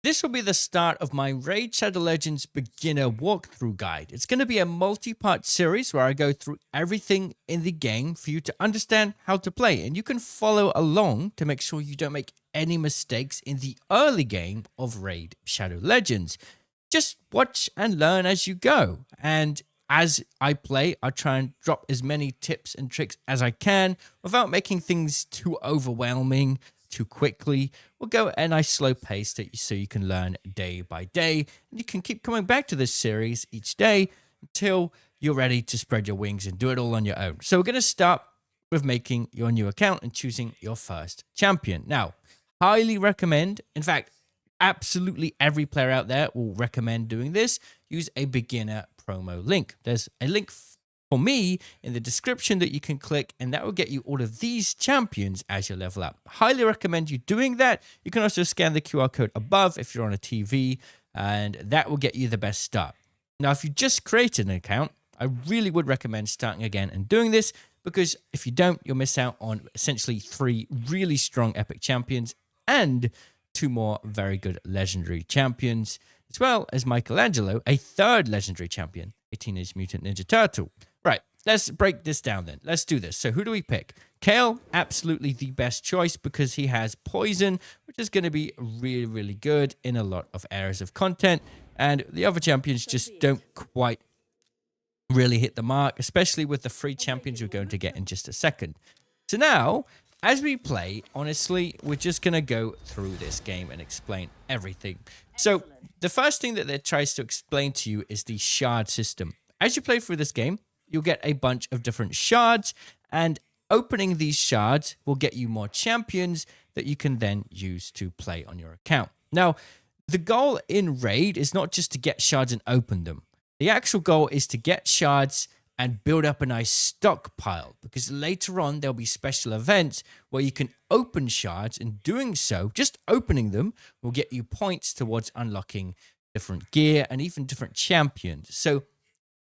This will be the start of my Raid Shadow Legends beginner walkthrough guide. It's going to be a multi-part series where I go through everything in the game for you to understand how to play, and you can follow along to make sure you don't make any mistakes in the early game of Raid Shadow Legends. Just watch and learn as you go, and as I play, I try and drop as many tips and tricks as I can without making things too overwhelming too quickly. We'll go at a nice slow pace so you can learn day by day. And you can keep coming back to this series each day until you're ready to spread your wings and do it all on your own. So we're going to start with making your new account and choosing your first champion. Now, highly recommend, in fact, absolutely every player out there will recommend doing this. Use a beginner promo link. There's a link for me in the description that you can click, and that will get you all of these champions as you level up. Highly recommend you doing that. You can also scan the QR code above if you're on a TV, and that will get you the best start. Now, if you just created an account, I really would recommend starting again and doing this, because if you don't, you'll miss out on essentially 3 really strong epic champions and 2 more very good legendary champions, as well as Michelangelo, a 3rd legendary champion, a Teenage Mutant Ninja Turtle. Right, let's break this down then. Let's do this. So who do we pick? Kale, absolutely the best choice because he has poison, which is going to be really, really good in a lot of areas of content. And the other champions just don't quite really hit the mark, especially with the 3 champions we're going to get in just a second. So now, as we play, honestly, we're just going to go through this game and explain everything. So the first thing that it tries to explain to you is the shard system. As you play through this game, you'll get a bunch of different shards, and opening these shards will get you more champions that you can then use to play on your account. Now, the goal in Raid is not just to get shards and open them. The actual goal is to get shards and build up a nice stockpile, because later on there'll be special events where you can open shards, and doing so, just opening them, will get you points towards unlocking different gear and even different champions. So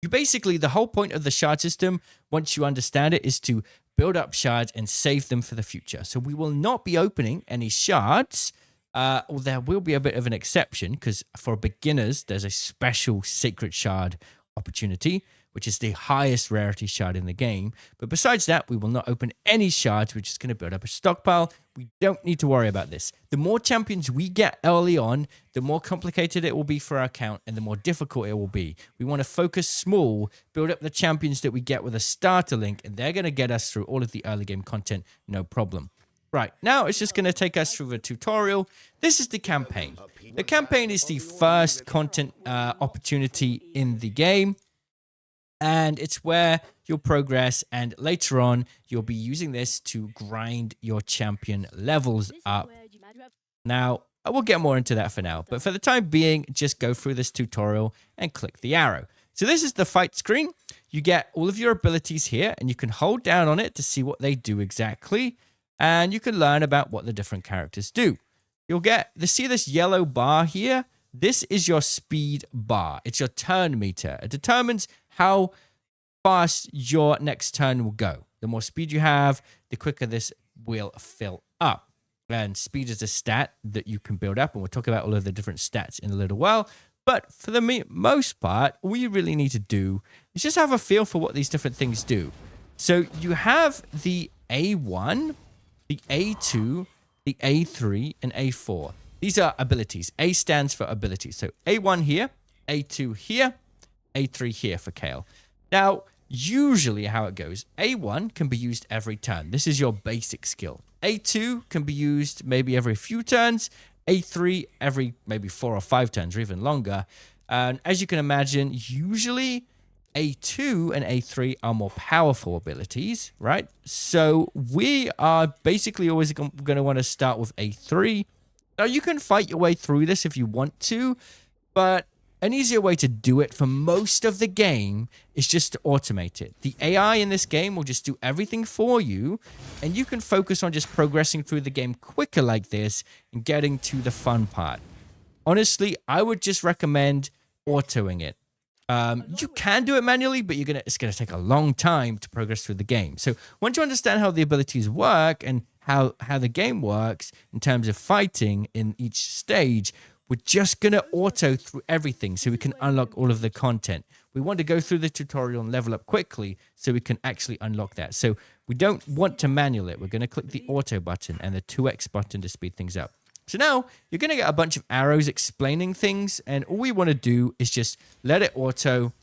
you basically, the whole point of the shard system, once you understand it, is to build up shards and save them for the future. So we will not be opening any shards, or there will be a bit of an exception, because for beginners, there's a special sacred shard opportunity, which is the highest rarity shard in the game. But besides that, we will not open any shards. We're just going to build up a stockpile. We don't need to worry about this. The more champions we get early on, the more complicated it will be for our account and the more difficult it will be. We want to focus small, build up the champions that we get with a starter link, and they're going to get us through all of the early game content, no problem. Right, now it's just going to take us through the tutorial. This is the campaign. The campaign is the first content opportunity in the game. And it's where you'll progress, and later on, you'll be using this to grind your champion levels up. Now, I will get more into that for now, but for the time being, just go through this tutorial and click the arrow. So this is the fight screen. You get all of your abilities here, and you can hold down on it to see what they do exactly, and you can learn about what the different characters do. You'll see this yellow bar here. This is your speed bar. It's your turn meter. It determines how fast your next turn will go. The more speed you have, the quicker this will fill up. And speed is a stat that you can build up, and we'll talk about all of the different stats in a little while. But for the most part, all you really need to do is just have a feel for what these different things do. So you have the A1, the A2, the A3, and A4. These are abilities. A stands for abilities. So A1 here, A2 here, A3 here for Kale. Now, usually how it goes, A1 can be used every turn. This is your basic skill. A2 can be used maybe every few turns. A3 every maybe 4 or 5 turns or even longer. And as you can imagine, usually A2 and A3 are more powerful abilities, right? So we are basically always going to want to start with A3. Now, you can fight your way through this if you want to, but an easier way to do it for most of the game is just to automate it. The AI in this game will just do everything for you, and you can focus on just progressing through the game quicker like this and getting to the fun part. Honestly, I would just recommend autoing it. You can do it manually, but it's gonna take a long time to progress through the game. So once you understand how the abilities work and how the game works in terms of fighting in each stage, we're just going to auto through everything so we can unlock all of the content. We want to go through the tutorial and level up quickly so we can actually unlock that. So we don't want to manual it. We're going to click the auto button and the 2x button to speed things up. So now you're going to get a bunch of arrows explaining things, and all we want to do is just let it auto.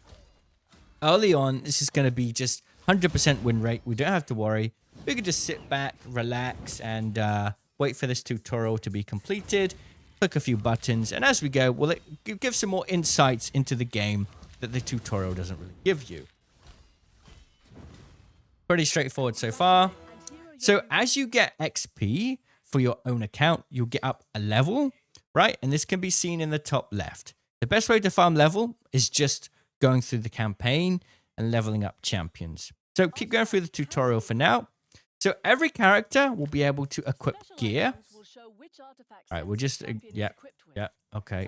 Early on, this is going to be just 100% win rate. We don't have to worry. We can just sit back, relax, and wait for this tutorial to be completed. Click a few buttons, and as we go, we'll give some more insights into the game that the tutorial doesn't really give you. Pretty straightforward so far. So as you get XP for your own account, you'll get up a level, right? And this can be seen in the top left. The best way to farm level is just going through the campaign and leveling up champions. So keep going through the tutorial for now. So every character will be able to equip gear. All right, we'll just, yeah, okay,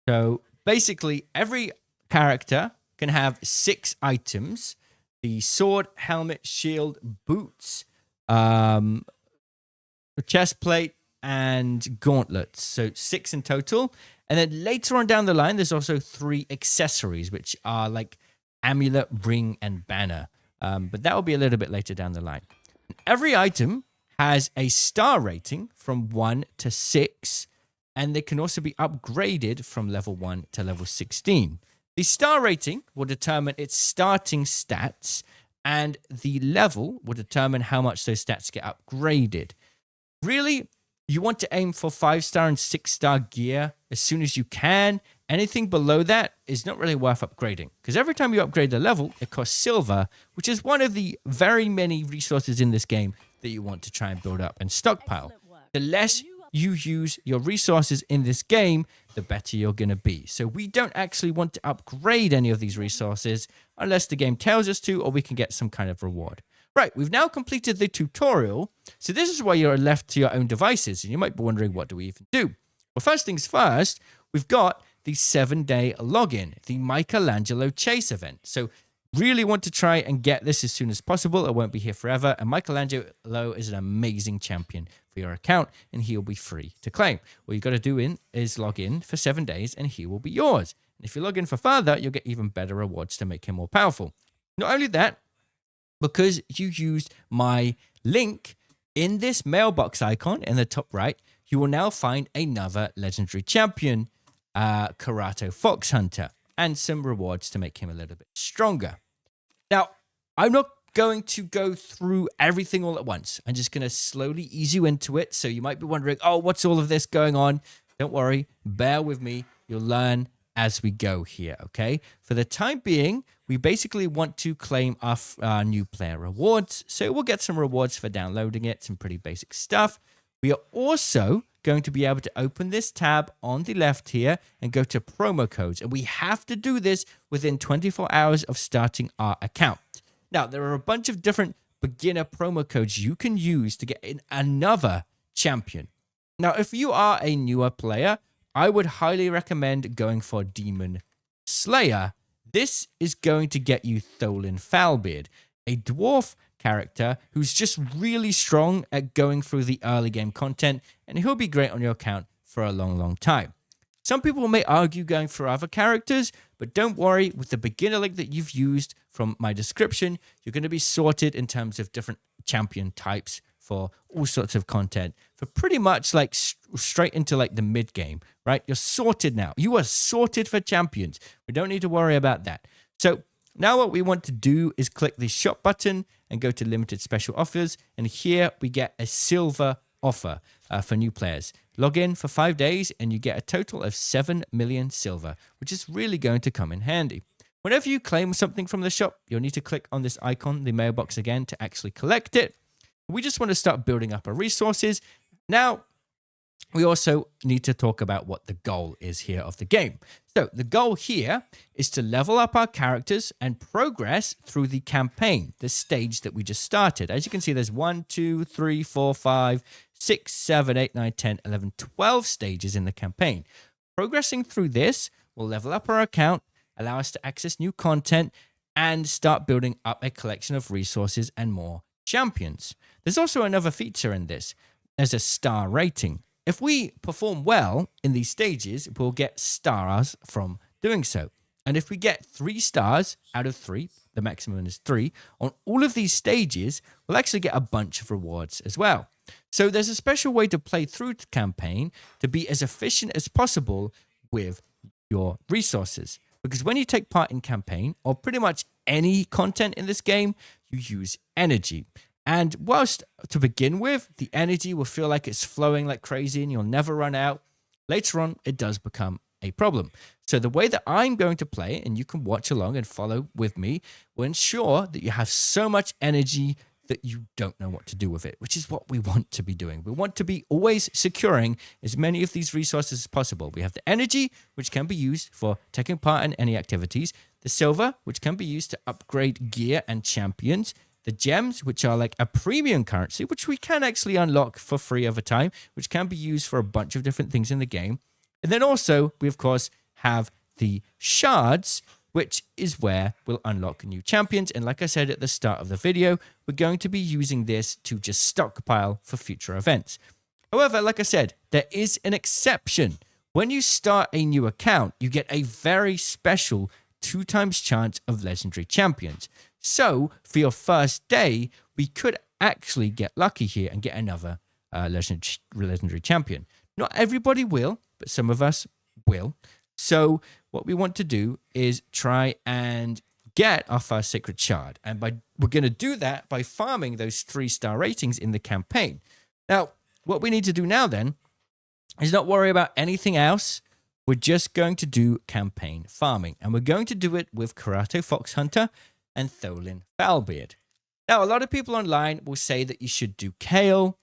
So basically, every character can have 6 items. The sword, helmet, shield, boots, chest plate, and gauntlets. So 6 in total. And then later on down the line, there's also 3 accessories, which are like amulet, ring, and banner. But that will be a little bit later down the line. Every item has a star rating from 1 to 6, and they can also be upgraded from level 1 to level 16. The star rating will determine its starting stats, and the level will determine how much those stats get upgraded. Really, you want to aim for 5-star and 6-star gear as soon as you can. Anything below that is not really worth upgrading, because every time you upgrade a level, it costs silver, which is one of the very many resources in this game that you want to try and build up and stockpile. The less you use your resources in this game, the better you're going to be. So we don't actually want to upgrade any of these resources unless the game tells us to, or we can get some kind of reward. Right, we've now completed the tutorial. So this is where you're left to your own devices, and you might be wondering, what do we even do? Well, first things first, we've got the 7-day login, the Michelangelo Chase event. So really want to try and get this as soon as possible. It won't be here forever. And Michelangelo is an amazing champion for your account, and he will be free to claim. What you've got to do is log in for 7 days, and he will be yours. And if you log in for further, you'll get even better rewards to make him more powerful. Not only that, because you used my link in this mailbox icon in the top right, you will now find another legendary champion, Karato Fox Hunter, and some rewards to make him a little bit stronger. Now, I'm not going to go through everything all at once. I'm just going to slowly ease you into it. So you might be wondering, oh, what's all of this going on? Don't worry, bear with me. You'll learn as we go here, okay? For the time being, we basically want to claim our new player rewards. So we'll get some rewards for downloading it, some pretty basic stuff. We are also going to be able to open this tab on the left here and go to promo codes. And we have to do this within 24 hours of starting our account. Now, there are a bunch of different beginner promo codes you can use to get in another champion. Now, if you are a newer player, I would highly recommend going for Demon Slayer. This is going to get you Tholin Foulbeard, a dwarf character who's just really strong at going through the early game content, and he'll be great on your account for a long, long time. Some people may argue going for other characters, but don't worry, with the beginner link that you've used from my description, you're going to be sorted in terms of different champion types for all sorts of content, for pretty much like straight into like the mid game, right? You're sorted now. You are sorted for champions. We don't need to worry about that. So now what we want to do is click the shop button and go to limited special offers. And here we get a silver offer for new players. Log in for 5 days and you get a total of 7 million silver, which is really going to come in handy. Whenever you claim something from the shop, you'll need to click on this icon, the mailbox again, to actually collect it. We just want to start building up our resources. Now, we also need to talk about what the goal is here of the game. So the goal here is to level up our characters and progress through the campaign, the stage that we just started. As you can see, there's 1, 2, 3, 4, 5, 6, 7, 8, 9, 10, 11, 12 stages in the campaign. Progressing through this will level up our account, allow us to access new content, and start building up a collection of resources and more champions. There's also another feature in this. There's a star rating. if we perform well in these stages, we'll get stars from doing so. And if we get 3 stars out of 3, the maximum is 3, on all of these stages, we'll actually get a bunch of rewards as well. So there's a special way to play through the campaign to be as efficient as possible with your resources. Because when you take part in campaign, or pretty much any content in this game, you use energy. And whilst to begin with, the energy will feel like it's flowing like crazy and you'll never run out, later on it does become a problem. So the way that I'm going to play, and you can watch along and follow with me, will ensure that you have so much energy that you don't know what to do with it, which is what we want to be doing. We want to be always securing as many of these resources as possible. We have the energy, which can be used for taking part in any activities, the silver, which can be used to upgrade gear and champions, the gems, which are like a premium currency, which we can actually unlock for free over time, which can be used for a bunch of different things in the game. And then also, we of course have the shards, which is where we'll unlock new champions. And like I said at the start of the video, we're going to be using this to just stockpile for future events. However, like I said, there is an exception. When you start a new account, you get a very special 2 times chance of legendary champions. So for your first day, we could actually get lucky here and get another legendary champion. Not everybody will, but some of us will. So what we want to do is try and get our first sacred shard. And we're going to do that by farming those 3-star ratings in the campaign. Now, what we need to do now then is not worry about anything else. We're just going to do campaign farming. And we're going to do it with Karate Fox Hunter and Tholin Foulbeard. Now, a lot of people online will say that you should do Kale.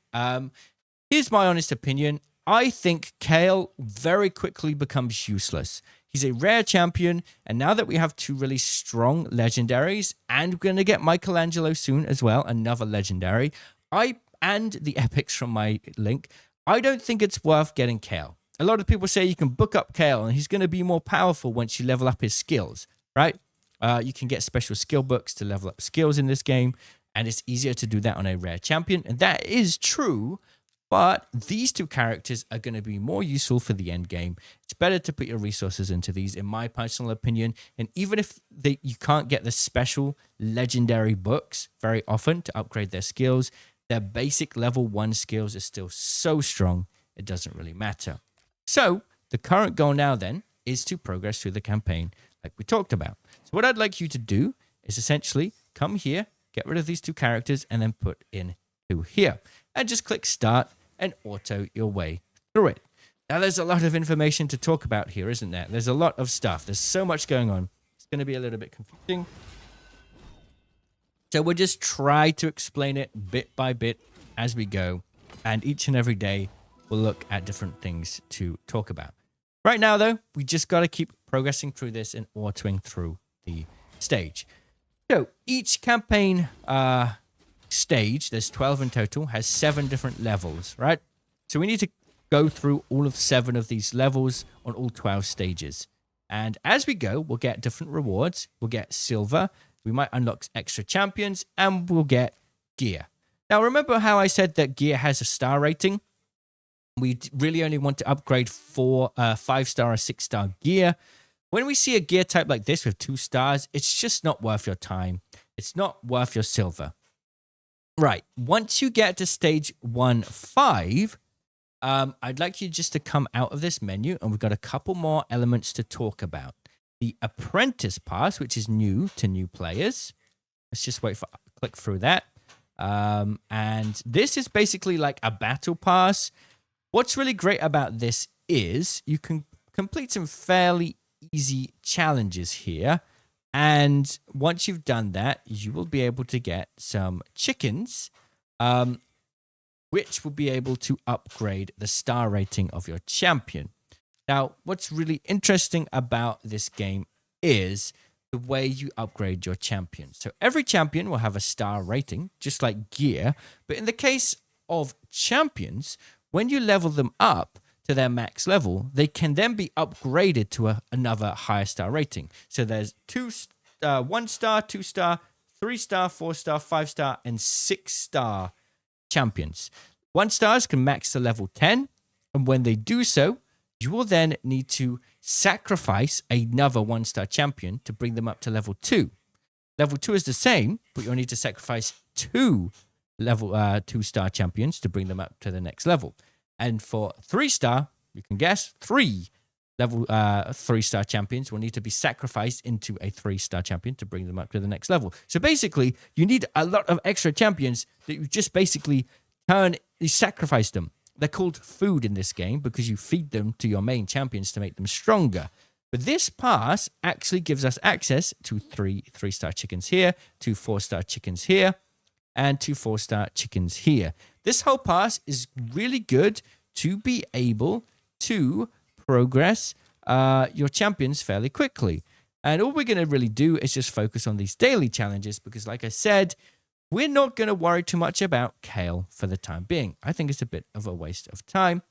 Here's my honest opinion. I think Kale very quickly becomes useless. He's a rare champion, and now that we have 2 really strong legendaries, and we're going to get Michelangelo soon as well, another legendary, and the epics from my link, I don't think it's worth getting Kale. A lot of people say you can book up Kale, and he's going to be more powerful once you level up his skills, right? You can get special skill books to level up skills in this game, and it's easier to do that on a rare champion, and that is true. But these 2 characters are going to be more useful for the end game. It's better to put your resources into these, in my personal opinion. And even if you can't get the special legendary books very often to upgrade their skills, their basic level 1 skills are still so strong, it doesn't really matter. So the current goal now then is to progress through the campaign like we talked about. So what I'd like you to do is essentially come here, get rid of these 2 characters, and then put in 2 here. And just click start and auto your way through it. Now, there's a lot of information to talk about here, isn't there? There's a lot of stuff. There's so much going on. It's going to be a little bit confusing. So we'll just try to explain it bit by bit as we go. And each and every day, we'll look at different things to talk about. Right now, though, we just got to keep progressing through this and autoing through the stage. So each campaign stage, there's 12 in total, has 7 different levels, right? So we need to go through all of 7 of these levels on all 12 stages. And as we go, we'll get different rewards. We'll get silver, we might unlock extra champions, and we'll get gear. Now, remember how I said that gear has a star rating? We really only want to upgrade 5-star or 6-star gear. When we see a gear type like this with 2 stars, it's just not worth your time. It's not worth your silver. Right, once you get to stage 1-5, I'd like you just to come out of this menu, and we've got a couple more elements to talk about. The Apprentice Pass, which is new to new players. Let's just click through that. And this is basically like a battle pass. What's really great about this is you can complete some fairly easy challenges here. And once you've done that, you will be able to get some chickens, which will be able to upgrade the star rating of your champion. Now, what's really interesting about this game is the way you upgrade your champion. So every champion will have a star rating, just like gear. But in the case of champions, when you level them up to their max level, they can then be upgraded to another higher star rating. So there's 1-star, 2-star, 3-star, 4-star, 5-star, and 6-star champions. 1-stars can max to level 10, And when they do so, you will then need to sacrifice another 1-star champion to bring them up to level 2. Level 2 is the same, but you'll need to sacrifice 2 level 2-star champions to bring them up to the next level. And for 3-star, you can guess, 3 level 3-star champions will need to be sacrificed into a 3-star champion to bring them up to the next level. So basically, you need a lot of extra champions that you just basically you sacrifice them. They're called food in this game because you feed them to your main champions to make them stronger. But this pass actually gives us access to 3 3-star chickens here, 2 4-star chickens here, and 2 4-star chickens here. This whole pass is really good to be able to progress your champions fairly quickly. And all we're going to really do is just focus on these daily challenges because, like I said, we're not going to worry too much about Kale for the time being. I think it's a bit of a waste of time,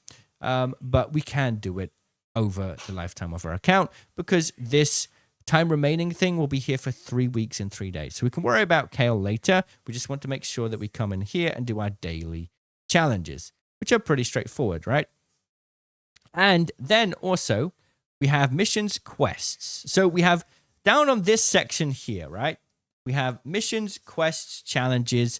but we can do it over the lifetime of our account because this time remaining thing will be here for 3 weeks and 3 days. So we can worry about Kale later. We just want to make sure that we come in here and do our daily challenges, which are pretty straightforward, right? And then also we have missions quests. So we have down on this section here, right? We have missions, quests, challenges.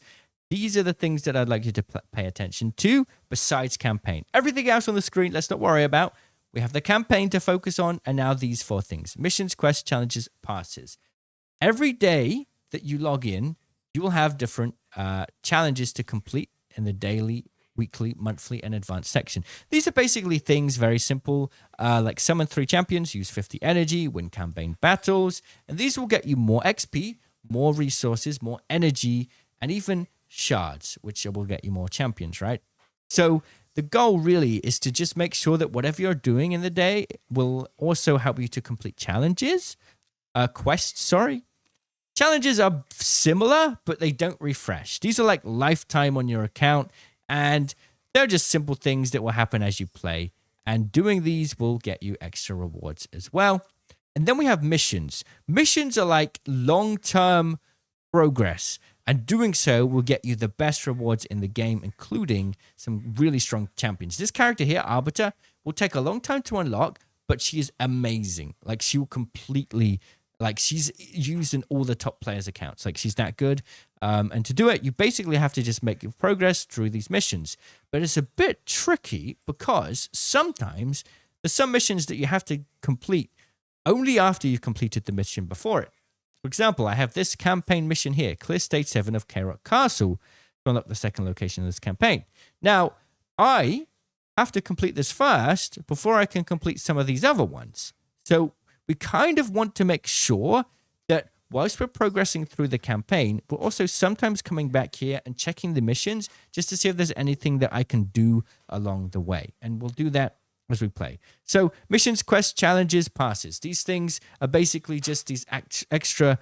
These are the things that I'd like you to pay attention to besides campaign. Everything else on the screen, let's not worry about. We have the campaign to focus on, and now these 4 things. Missions, quests, challenges, passes. Every day that you log in, you will have different challenges to complete in the daily, weekly, monthly, and advanced section. These are basically things very simple, like summon 3 champions, use 50 energy, win campaign battles, and these will get you more XP, more resources, more energy, and even shards, which will get you more champions, right? So the goal really is to just make sure that whatever you're doing in the day will also help you to complete challenges, quests, sorry. Challenges are similar, but they don't refresh. These are like lifetime on your account, and they're just simple things that will happen as you play. And doing these will get you extra rewards as well. And then we have missions. Missions are like long-term progress. And doing so will get you the best rewards in the game, including some really strong champions. This character here, Arbiter, will take a long time to unlock, but she is amazing. Like, she will completely, like, she's used in all the top players' accounts. Like, she's that good. And to do it, you basically have to just make your progress through these missions. But it's a bit tricky because sometimes there's some missions that you have to complete only after you've completed the mission before it. For example, I have this campaign mission here, clear stage 7 of K-Rock Castle, to unlock the second location of this campaign. Now, I have to complete this first before I can complete some of these other ones. So we kind of want to make sure that whilst we're progressing through the campaign, we're also sometimes coming back here and checking the missions just to see if there's anything that I can do along the way. And we'll do that as we play. So missions, quests, challenges, passes. These things are basically just these extra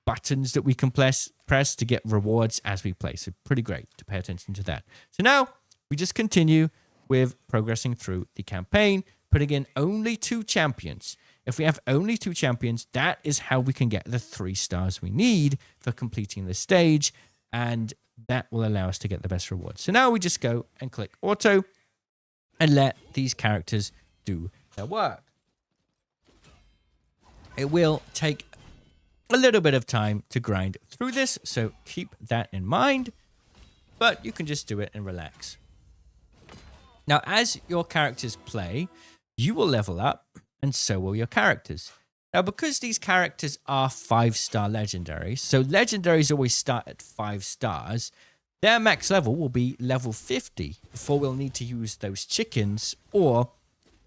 buttons that we can press to get rewards as we play. So pretty great to pay attention to that. So now we just continue with progressing through the campaign, putting in only 2 champions. If we have only 2 champions, that is how we can get the 3 stars we need for completing the stage, and that will allow us to get the best rewards. So now we just go and click auto and let these characters do their work. It will take a little bit of time to grind through this, so keep that in mind, but you can just do it and relax. Now, as your characters play, you will level up, and so will your characters. Now, because these characters are 5-star legendaries, so legendaries always start at 5 stars, their max level will be level 50 before we'll need to use those chickens or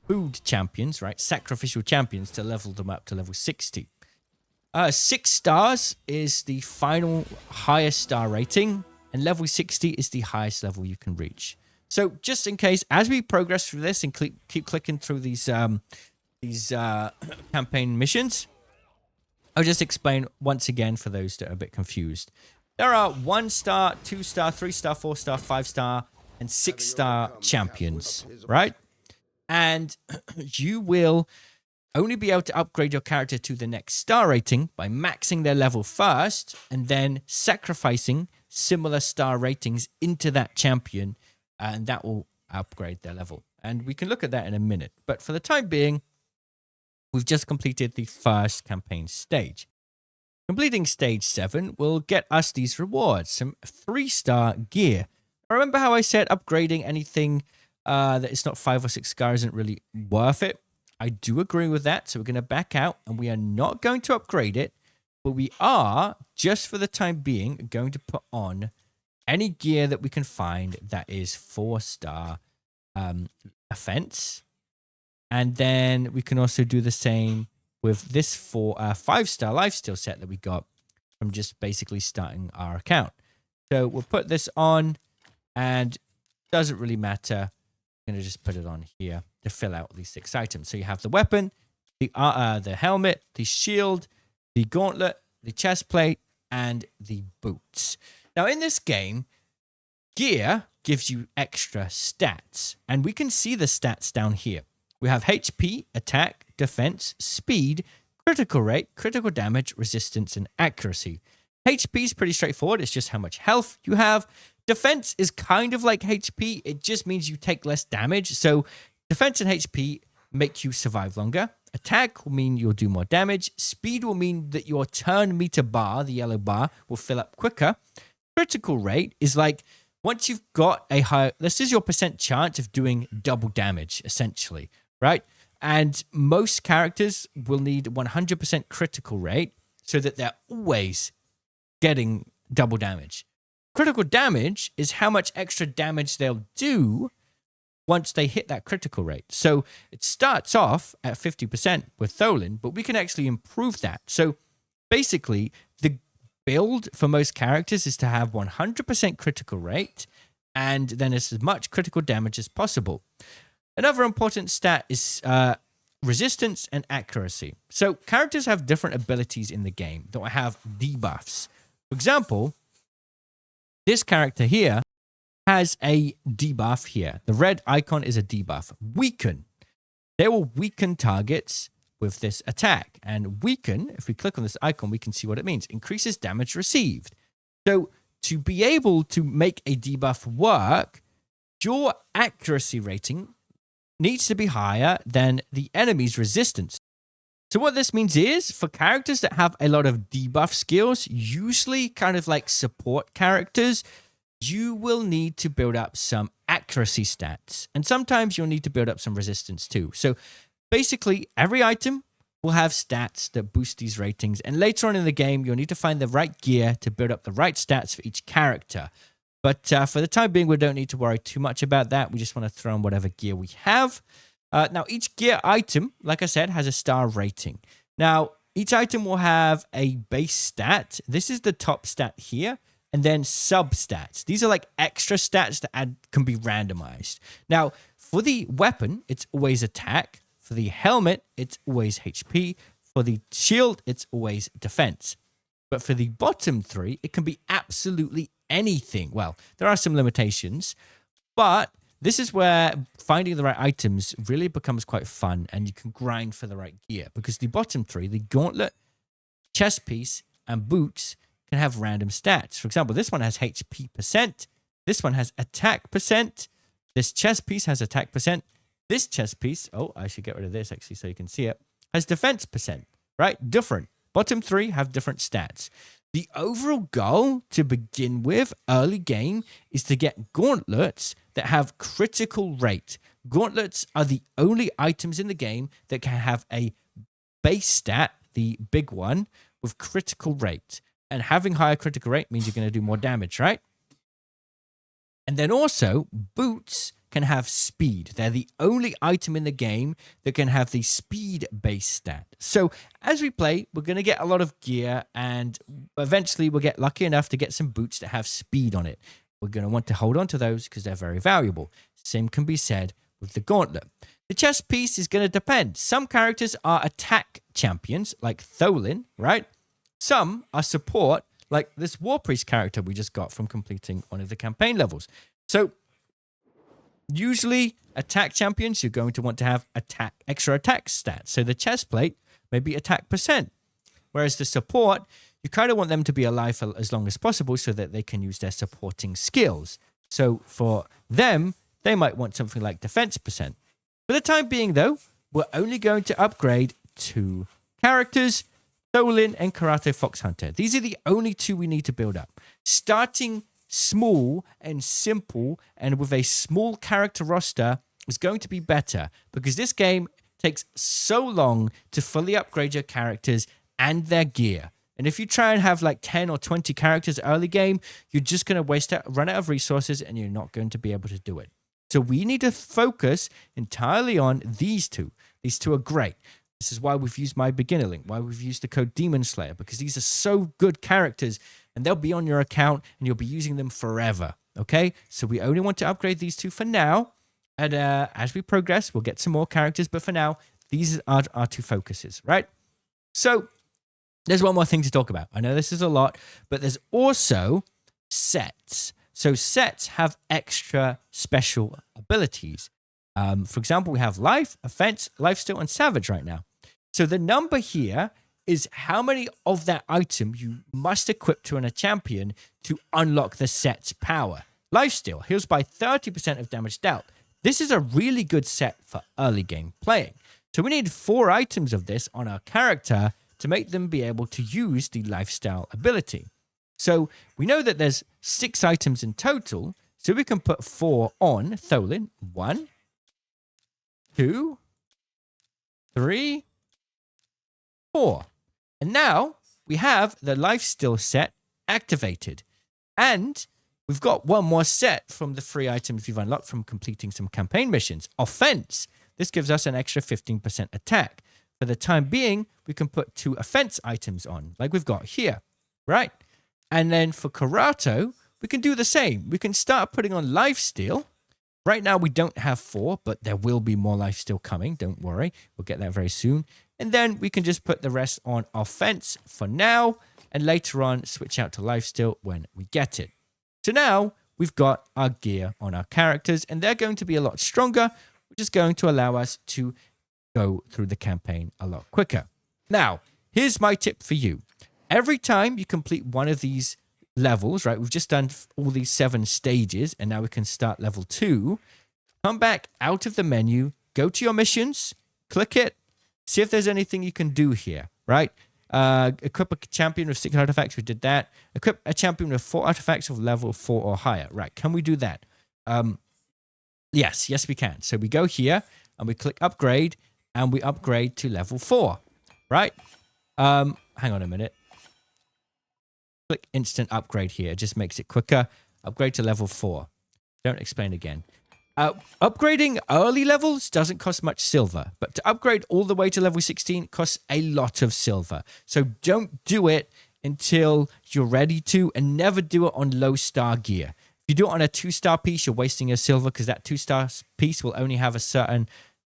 food champions, right? Sacrificial champions to level them up to level 60. 6 stars is the final highest star rating, and level 60 is the highest level you can reach. So just in case, as we progress through this and keep clicking through these campaign missions, I'll just explain once again for those that are a bit confused. There are 1-star, 2-star, 3-star, 4-star, 5-star, and 6-star champions, right? And you will only be able to upgrade your character to the next star rating by maxing their level first and then sacrificing similar star ratings into that champion, and that will upgrade their level. And we can look at that in a minute. But for the time being, we've just completed the first campaign stage. Completing stage 7 will get us these rewards, some 3-star gear. Remember how I said upgrading anything that is not 5 or 6 stars isn't really worth it? I do agree with that, so we're going to back out, and we are not going to upgrade it, but we are, just for the time being, going to put on any gear that we can find that is 4-star offense. And then we can also do the same with this 5-star lifesteal set that we got from just basically starting our account. So we'll put this on, and doesn't really matter. I'm going to just put it on here to fill out these 6 items. So you have the weapon, the helmet, the shield, the gauntlet, the chest plate, and the boots. Now in this game, gear gives you extra stats, and we can see the stats down here. We have HP, attack, defense, speed, critical rate, critical damage, resistance, and accuracy. HP is pretty straightforward. It's just how much health you have. Defense is kind of like HP. It just means you take less damage. So defense and HP make you survive longer. Attack will mean you'll do more damage. Speed will mean that your turn meter bar, the yellow bar, will fill up quicker. Critical rate is like once you've got a high, this is your percent chance of doing double damage, essentially, right? And most characters will need 100% critical rate so that they're always getting double damage. Critical damage is how much extra damage they'll do once they hit that critical rate. So it starts off at 50% with Tholen, but we can actually improve that. So basically, the build for most characters is to have 100% critical rate and then as much critical damage as possible. Another important stat is resistance and accuracy. So characters have different abilities in the game that will have debuffs. For example, this character here has a debuff here. The red icon is a debuff. Weaken. They will weaken targets with this attack. And weaken, if we click on this icon, we can see what it means. Increases damage received. So to be able to make a debuff work, your accuracy rating needs to be higher than the enemy's resistance. So what this means is, for characters that have a lot of debuff skills, usually kind of like support characters, you will need to build up some accuracy stats. And sometimes you'll need to build up some resistance too. So basically, every item will have stats that boost these ratings. And later on in the game, you'll need to find the right gear to build up the right stats for each character. But for the time being, we don't need to worry too much about that. We just want to throw in whatever gear we have. Now, each gear item, like I said, has a star rating. Now, each item will have a base stat. This is the top stat here. And then sub-stats. These are like extra stats that can be randomized. Now, for the weapon, it's always attack. For the helmet, it's always HP. For the shield, it's always defense. But for the bottom 3, it can be absolutely anything. Well, there are some limitations, but this is where finding the right items really becomes quite fun, and you can grind for the right gear, because the bottom 3, the gauntlet, chest piece, and boots, can have random stats. For example, this one has HP percent, this one has attack percent, this chest piece has attack percent, this chest piece, oh, I should get rid of this actually so you can see it, has defense percent, right? Different. Bottom 3 have different stats. The overall goal to begin with, early game, is to get gauntlets that have critical rate. Gauntlets are the only items in the game that can have a base stat, the big one, with critical rate. And having higher critical rate means you're going to do more damage, right? And then also, boots can have speed. They're the only item in the game that can have the speed base stat. So as we play, we're going to get a lot of gear, and eventually we'll get lucky enough to get some boots that have speed on it. We're going to want to hold on to those because they're very valuable. Same can be said with the gauntlet. The chest piece is going to depend. Some characters are attack champions, like Tholen, right? Some are support, like this War Priest character we just got from completing one of the campaign levels. So usually attack champions, you're going to want to have extra attack stats. So the chest plate may be attack percent. Whereas the support, you kind of want them to be alive for as long as possible so that they can use their supporting skills. So for them, they might want something like defense percent. For the time being, though, we're only going to upgrade 2 characters, Tholin and Karate Fox Hunter. These are the only 2 we need to build up. Starting small and simple and with a small character roster is going to be better because this game takes so long to fully upgrade your characters and their gear. And if you try and have like 10 or 20 characters early game, you're just going to run out of resources and you're not going to be able to do it. So we need to focus entirely on these 2. These 2 are great. This is why we've used my beginner link, why we've used the code Demon Slayer, because these are so good characters and they'll be on your account and you'll be using them forever. Okay, so we only want to upgrade these 2 for now. And as we progress, we'll get some more characters. But for now, these are our 2 focuses, right? So there's one more thing to talk about. I know this is a lot, but there's also sets. So sets have extra special abilities. For example, we have Life, Offense, Lifesteal, and Savage right now. So the number here is how many of that item you must equip to a champion to unlock the set's power. Lifesteal heals by 30% of damage dealt. This is a really good set for early game playing. So we need 4 items of this on our character to make them be able to use the lifestyle ability. So we know that there's 6 items in total, so we can put 4 on Tholin. 1, 2, 3, 4. And now we have the lifesteal set activated. And we've got one more set from the 3 items we've unlocked from completing some campaign missions. Offense. This gives us an extra 15% attack. For the time being, we can put 2 offense items on, like we've got here, right? And then for Karato, we can do the same. We can start putting on lifesteal. Right now, we don't have 4, but there will be more lifesteal coming. Don't worry. We'll get that very soon. And then we can just put the rest on offense for now, and later on, switch out to lifesteal when we get it. So now, we've got our gear on our characters, and they're going to be a lot stronger, which is going to allow us to go through the campaign a lot quicker. Now, here's my tip for you. Every time you complete one of these levels, right? We've just done all these 7 stages, and now we can start level 2. Come back out of the menu, go to your missions, click it, see if there's anything you can do here, right? Equip a champion with 6 artifacts. We did that. Equip a champion with 4 artifacts of level 4 or higher. Right? Can we do that? Yes, we can. So we go here and we click upgrade, and we upgrade to level 4, right? Hang on a minute. Click instant upgrade here. It just makes it quicker. Upgrade to level 4. Don't explain again. Upgrading early levels doesn't cost much silver, but to upgrade all the way to level 16 costs a lot of silver. So don't do it until you're ready to, and never do it on low star gear. If you do it on a 2-star piece, you're wasting your silver because that 2-star piece will only have a certain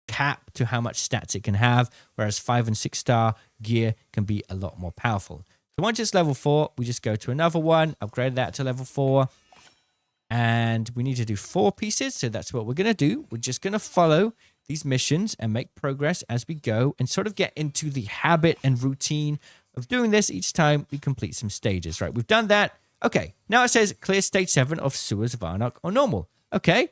cap to how much stats it can have, whereas 5 and 6-star gear can be a lot more powerful. So once it's level 4, we just go to another one, upgrade that to level 4, and we need to do 4 pieces, so that's what we're going to do. We're just going to follow these missions and make progress as we go and sort of get into the habit and routine of doing this each time we complete some stages, right? We've done that. Okay, now it says clear stage 7 of Sewers of Arnok on normal. Okay,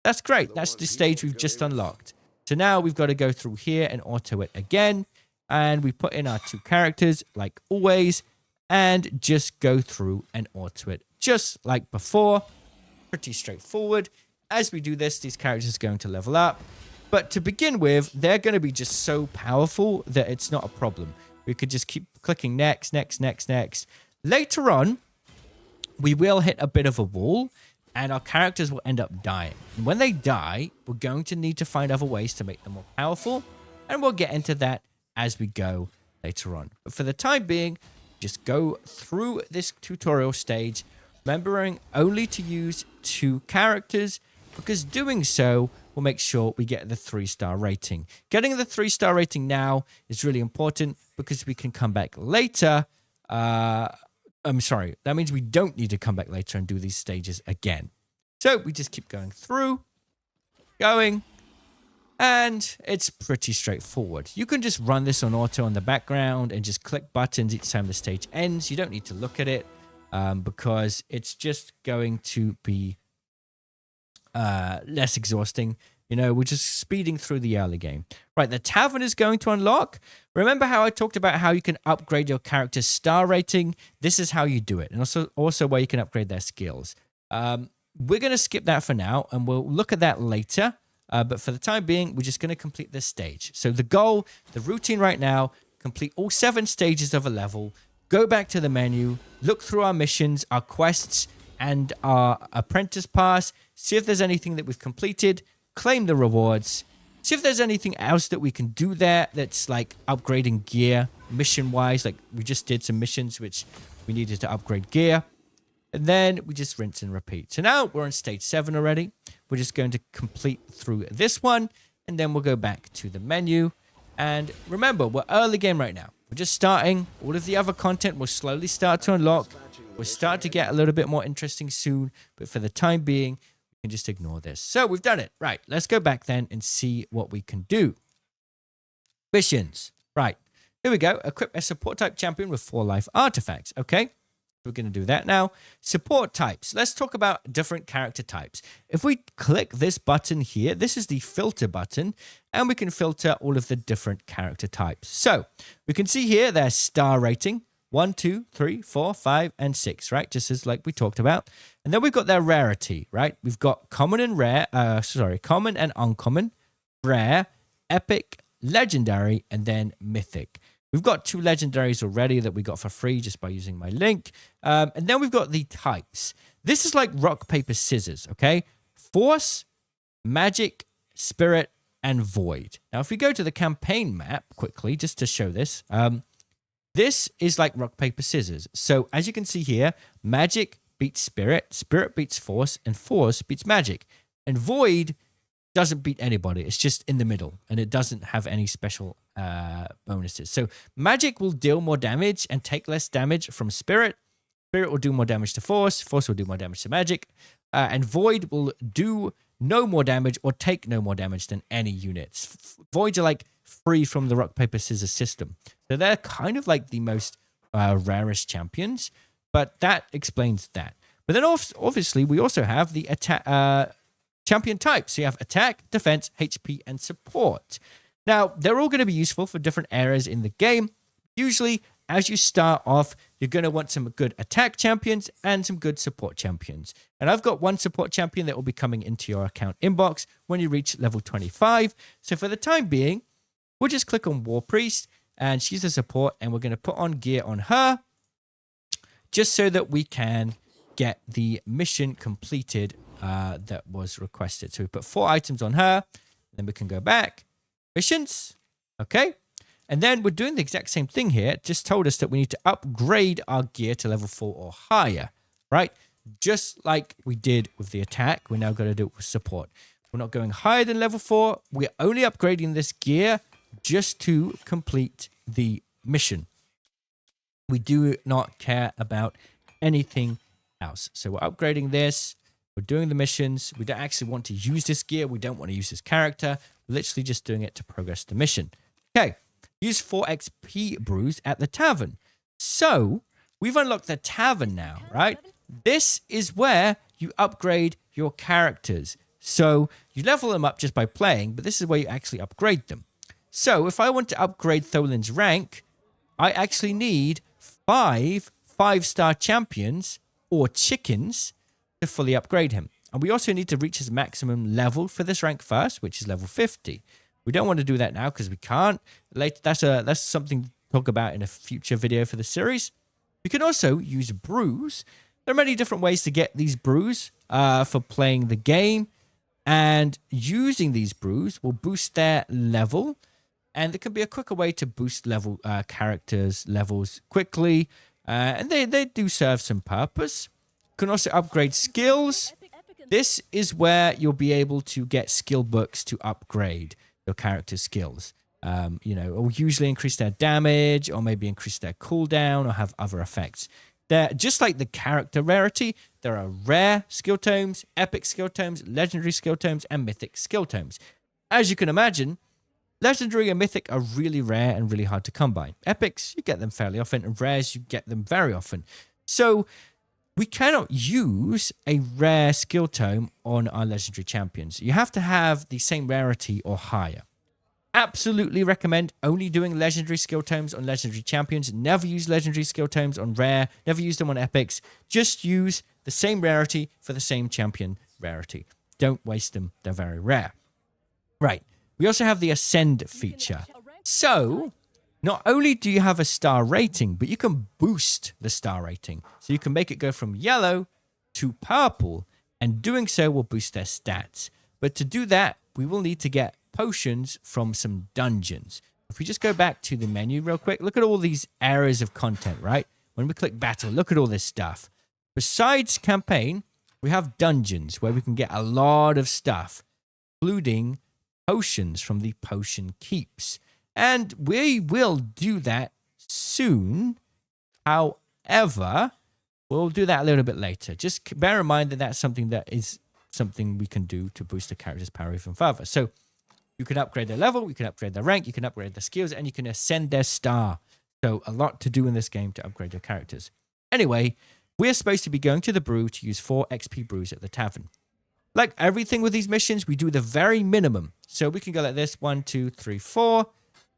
that's great. That's the stage we've just unlocked. So now we've got to go through here and auto it again. And we put in our 2 characters like always and just go through and auto it just like before. Pretty straightforward. As we do this, these characters are going to level up. But to begin with, they're going to be just so powerful that it's not a problem. We could just keep clicking next, next, next, next. Later on, we will hit a bit of a wall and our characters will end up dying. And when they die, we're going to need to find other ways to make them more powerful. And we'll get into that as we go later on. But for the time being, just go through this tutorial stage, remembering only to use 2 characters, because doing so will make sure we get the 3-star rating. Getting the 3-star rating now is really important because we can come back later. I'm sorry, that means we don't need to come back later and do these stages again. So we just keep going through, and it's pretty straightforward. You can just run this on auto in the background and just click buttons each time the stage ends. You don't need to look at it because it's just going to be less exhausting. You know, we're just speeding through the early game. Right, the Tavern is going to unlock. Remember how I talked about how you can upgrade your character's star rating? This is how you do it. And also where you can upgrade their skills. We're going to skip that for now, and we'll look at that later. But for the time being, we're just going to complete this stage. So the goal, the routine right now, complete all 7 stages of a level, go back to the menu, look through our missions, our quests, and our apprentice pass, see if there's anything that we've completed, claim the rewards, see if there's anything else that we can do there that's like upgrading gear mission-wise. Like we just did some missions which we needed to upgrade gear. And then we just rinse and repeat. So now we're on stage 7 already. We're just going to complete through this one, and then we'll go back to the menu. And remember, we're early game right now. We're just starting. All of the other content will slowly start to unlock. We'll start to get a little bit more interesting soon. But for the time being, we can just ignore this. So we've done it. Right, let's go back then and see what we can do. Missions. Right, here we go. Equip a support type champion with 4 life artifacts. Okay. We're going to do that now. Support types. Let's talk about different character types. If we click this button here, this is the filter button, and we can filter all of the different character types. So we can see here their star rating, 1, 2, 3, 4, 5, and 6, right? Just as like we talked about. And then we've got their rarity, right? We've got common and rare, common and uncommon, rare, epic, legendary, and then mythic. We've got 2 legendaries already that we got for free just by using my link. And then we've got the types. This is like rock, paper, scissors, okay? Force, magic, spirit, and void. Now, if we go to the campaign map quickly, just to show this, this is like rock, paper, scissors. So as you can see here, magic beats spirit, spirit beats force, and force beats magic. And void doesn't beat anybody. It's just in the middle, and it doesn't have any special bonuses. So magic will deal more damage and take less damage from spirit. Spirit will do more damage to force. Force will do more damage to magic. And void will do no more damage or take no more damage than any units. Voids are like free from the rock, paper, scissors system. So they're kind of like the most rarest champions, but that explains that. But then obviously we also have the attack champion types. So you have attack, defense, HP, and support. Now, they're all going to be useful for different areas in the game. Usually, as you start off, you're going to want some good attack champions and some good support champions. And I've got one support champion that will be coming into your account inbox when you reach level 25. So for the time being, we'll just click on War Priest, and she's a support, and we're going to put on gear on her just so that we can get the mission completed that was requested. So we put 4 items on her, then we can go back. Missions, okay? And then we're doing the exact same thing here. It just told us that we need to upgrade our gear to level 4 or higher, right? Just like we did with the attack, we're now going to do it with support. We're not going higher than level 4. We're only upgrading this gear just to complete the mission. We do not care about anything else. So we're upgrading this. We're doing the missions. We don't actually want to use this gear. We don't want to use this character. We're literally just doing it to progress the mission. Okay. Use 4 XP brews at the Tavern. So we've unlocked the Tavern now, right? This is where you upgrade your characters. So you level them up just by playing, but this is where you actually upgrade them. So if I want to upgrade Tholin's rank, I actually need 5 5-star champions or chickens to fully upgrade him. And we also need to reach his maximum level for this rank first, which is level 50. We don't want to do that now because we can't. Later, that's something to talk about in a future video for the series. You can also use brews. There are many different ways to get these brews for playing the game. And using these brews will boost their level. And it can be a quicker way to boost level characters' levels quickly. And they do serve some purpose. You can also upgrade skills. This is where you'll be able to get skill books to upgrade your character's skills. Or usually increase their damage, or maybe increase their cooldown, or have other effects. They're just like the character rarity. There are rare skill tomes, epic skill tomes, legendary skill tomes, and mythic skill tomes. As you can imagine, legendary and mythic are really rare and really hard to come by. Epics, you get them fairly often, and rares, you get them very often. So we cannot use a rare skill tome on our legendary champions. You have to have the same rarity or higher. Absolutely recommend only doing legendary skill tomes on legendary champions. Never use legendary skill tomes on rare. Never use them on epics. Just use the same rarity for the same champion rarity. Don't waste them. They're very rare. Right. We also have the Ascend feature. So, not only do you have a star rating, but you can boost the star rating. So you can make it go from yellow to purple, and doing so will boost their stats. But to do that, we will need to get potions from some dungeons. If we just go back to the menu real quick, look at all these areas of content, right? When we click battle, look at all this stuff. Besides campaign, we have dungeons where we can get a lot of stuff, including potions from the potion keeps. And we will do that soon. However, we'll do that a little bit later. Just bear in mind that that's something we can do to boost the character's power even further. So you can upgrade their level, you can upgrade their rank, you can upgrade their skills, and you can ascend their star. So a lot to do in this game to upgrade your characters. Anyway, we're supposed to be going to the brew to use 4 XP brews at the tavern. Like everything with these missions, we do the very minimum. So we can go like this, 1, 2, 3, 4.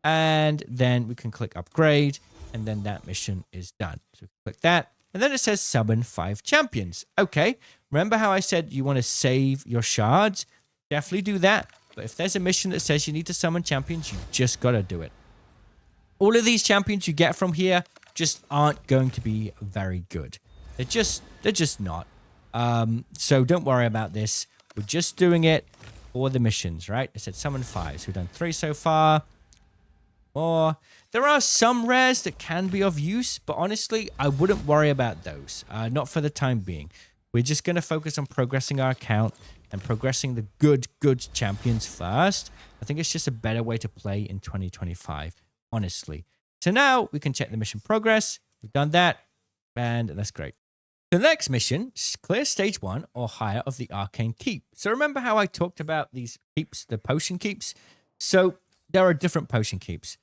And then we can click upgrade, and then that mission is done. So click that, and then it says summon 5 champions. Okay, remember how I said you want to save your shards? Definitely do that. But if there's a mission that says you need to summon champions, you just got to do it. All of these champions you get from here just aren't going to be very good. They're just not. So don't worry about this. We're just doing it for the missions, right? It said summon 5. So we've done 3 so far. Or there are some rares that can be of use, but honestly, I wouldn't worry about those. Not for the time being. We're just going to focus on progressing our account and progressing the good champions first. I think it's just a better way to play in 2025, honestly. So now we can check the mission progress. We've done that, and that's great. The next mission, clear stage 1 or higher of the Arcane Keep. So remember how I talked about these keeps, the potion keeps? So there are different potion keeps.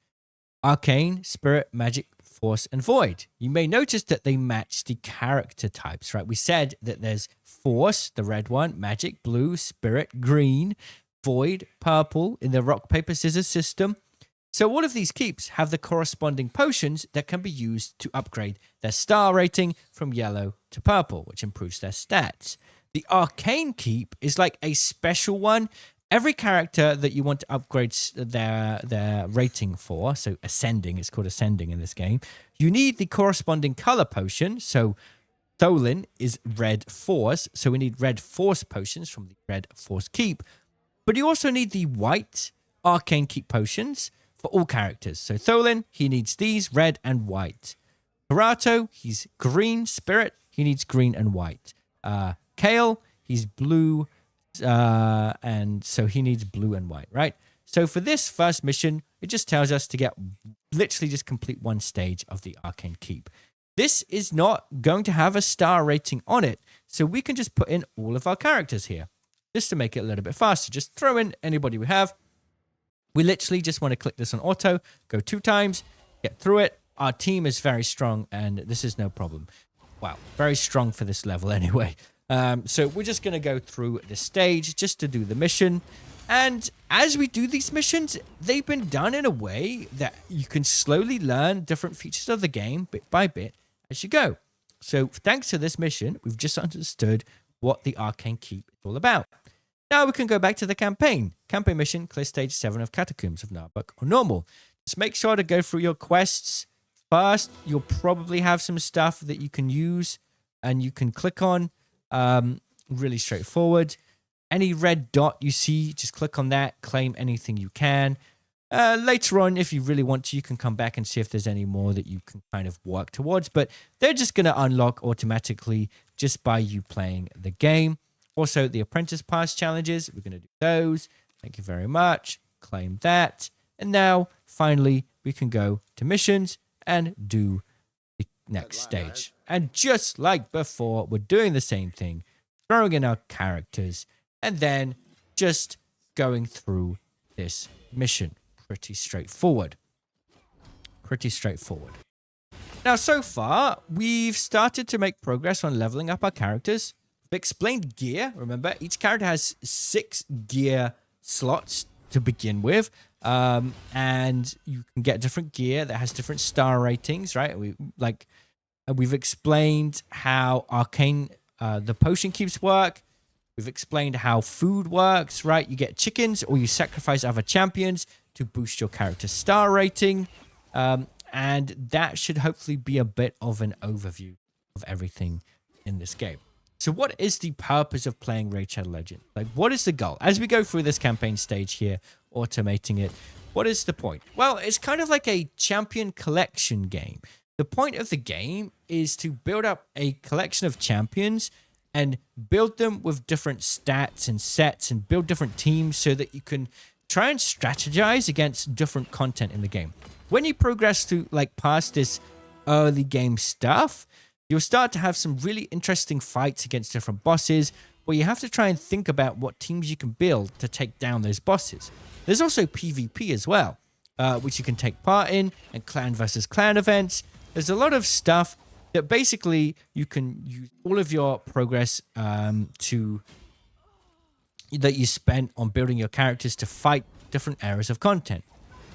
Arcane, Spirit, Magic, Force, and Void. You may notice that they match the character types, right? We said that there's Force, the red one, Magic, blue, Spirit, green, Void, purple in the rock, paper, scissors system. So all of these keeps have the corresponding potions that can be used to upgrade their star rating from yellow to purple, which improves their stats. The Arcane Keep is like a special one. Every character that you want to upgrade their rating for, so ascending, it's called ascending in this game, you need the corresponding color potion. So Tholin is red force, so we need red force potions from the red force keep. But you also need the white arcane keep potions for all characters. So Tholin, he needs these, red and white. Karato, he's green spirit, he needs green and white. Kale, he's blue, and so he needs blue and white, right? So for this first mission, it just tells us to get literally just complete one stage of the Arcane Keep. This is not going to have a star rating on it, so we can just put in all of our characters here just to make it a little bit faster. Just throw in anybody we have. We literally just want to click this on auto, go 2 times, get through it. Our team is very strong, and this is no problem. Wow, very strong for this level anyway. So we're just going to go through the stage just to do the mission. And as we do these missions, they've been done in a way that you can slowly learn different features of the game bit by bit as you go. So thanks to this mission, we've just understood what the Arcane Keep is all about. Now we can go back to the campaign. Campaign mission, clear stage 7 of Catacombs of Narbuk or normal. Just make sure to go through your quests first. You'll probably have some stuff that you can use and you can click on. Really straightforward. Any red dot you see, just click on that, claim anything you can. Later on, if you really want to, you can come back and see if there's any more that you can kind of work towards, but they're just going to unlock automatically just by you playing the game. Also, the Apprentice Pass challenges, we're going to do those. Thank you very much. Claim that. And now, finally, we can go to missions and do the next stage. And just like before, we're doing the same thing, throwing in our characters, and then just going through this mission. Pretty straightforward. Pretty straightforward. now so far, we've started to make progress on leveling up our characters. We've explained gear. Remember, each character has 6 gear slots to begin with. And you can get different gear that has different star ratings, right? We've explained how arcane the potion keeps work. We've explained how food works, right? You get chickens or you sacrifice other champions to boost your character's star rating. And that should hopefully be a bit of an overview of everything in this game. So what is the purpose of playing Raid Shadow Legends? Like, what is the goal? As we go through this campaign stage here, automating it, what is the point? Well, it's kind of like a champion collection game. The point of the game is to build up a collection of champions and build them with different stats and sets and build different teams so that you can try and strategize against different content in the game. When you progress to like past this early game stuff, you'll start to have some really interesting fights against different bosses where you have to try and think about what teams you can build to take down those bosses. There's also PvP as well, which you can take part in, and clan versus clan events. There's a lot of stuff that basically you can use all of your progress that you spent on building your characters to fight different areas of content.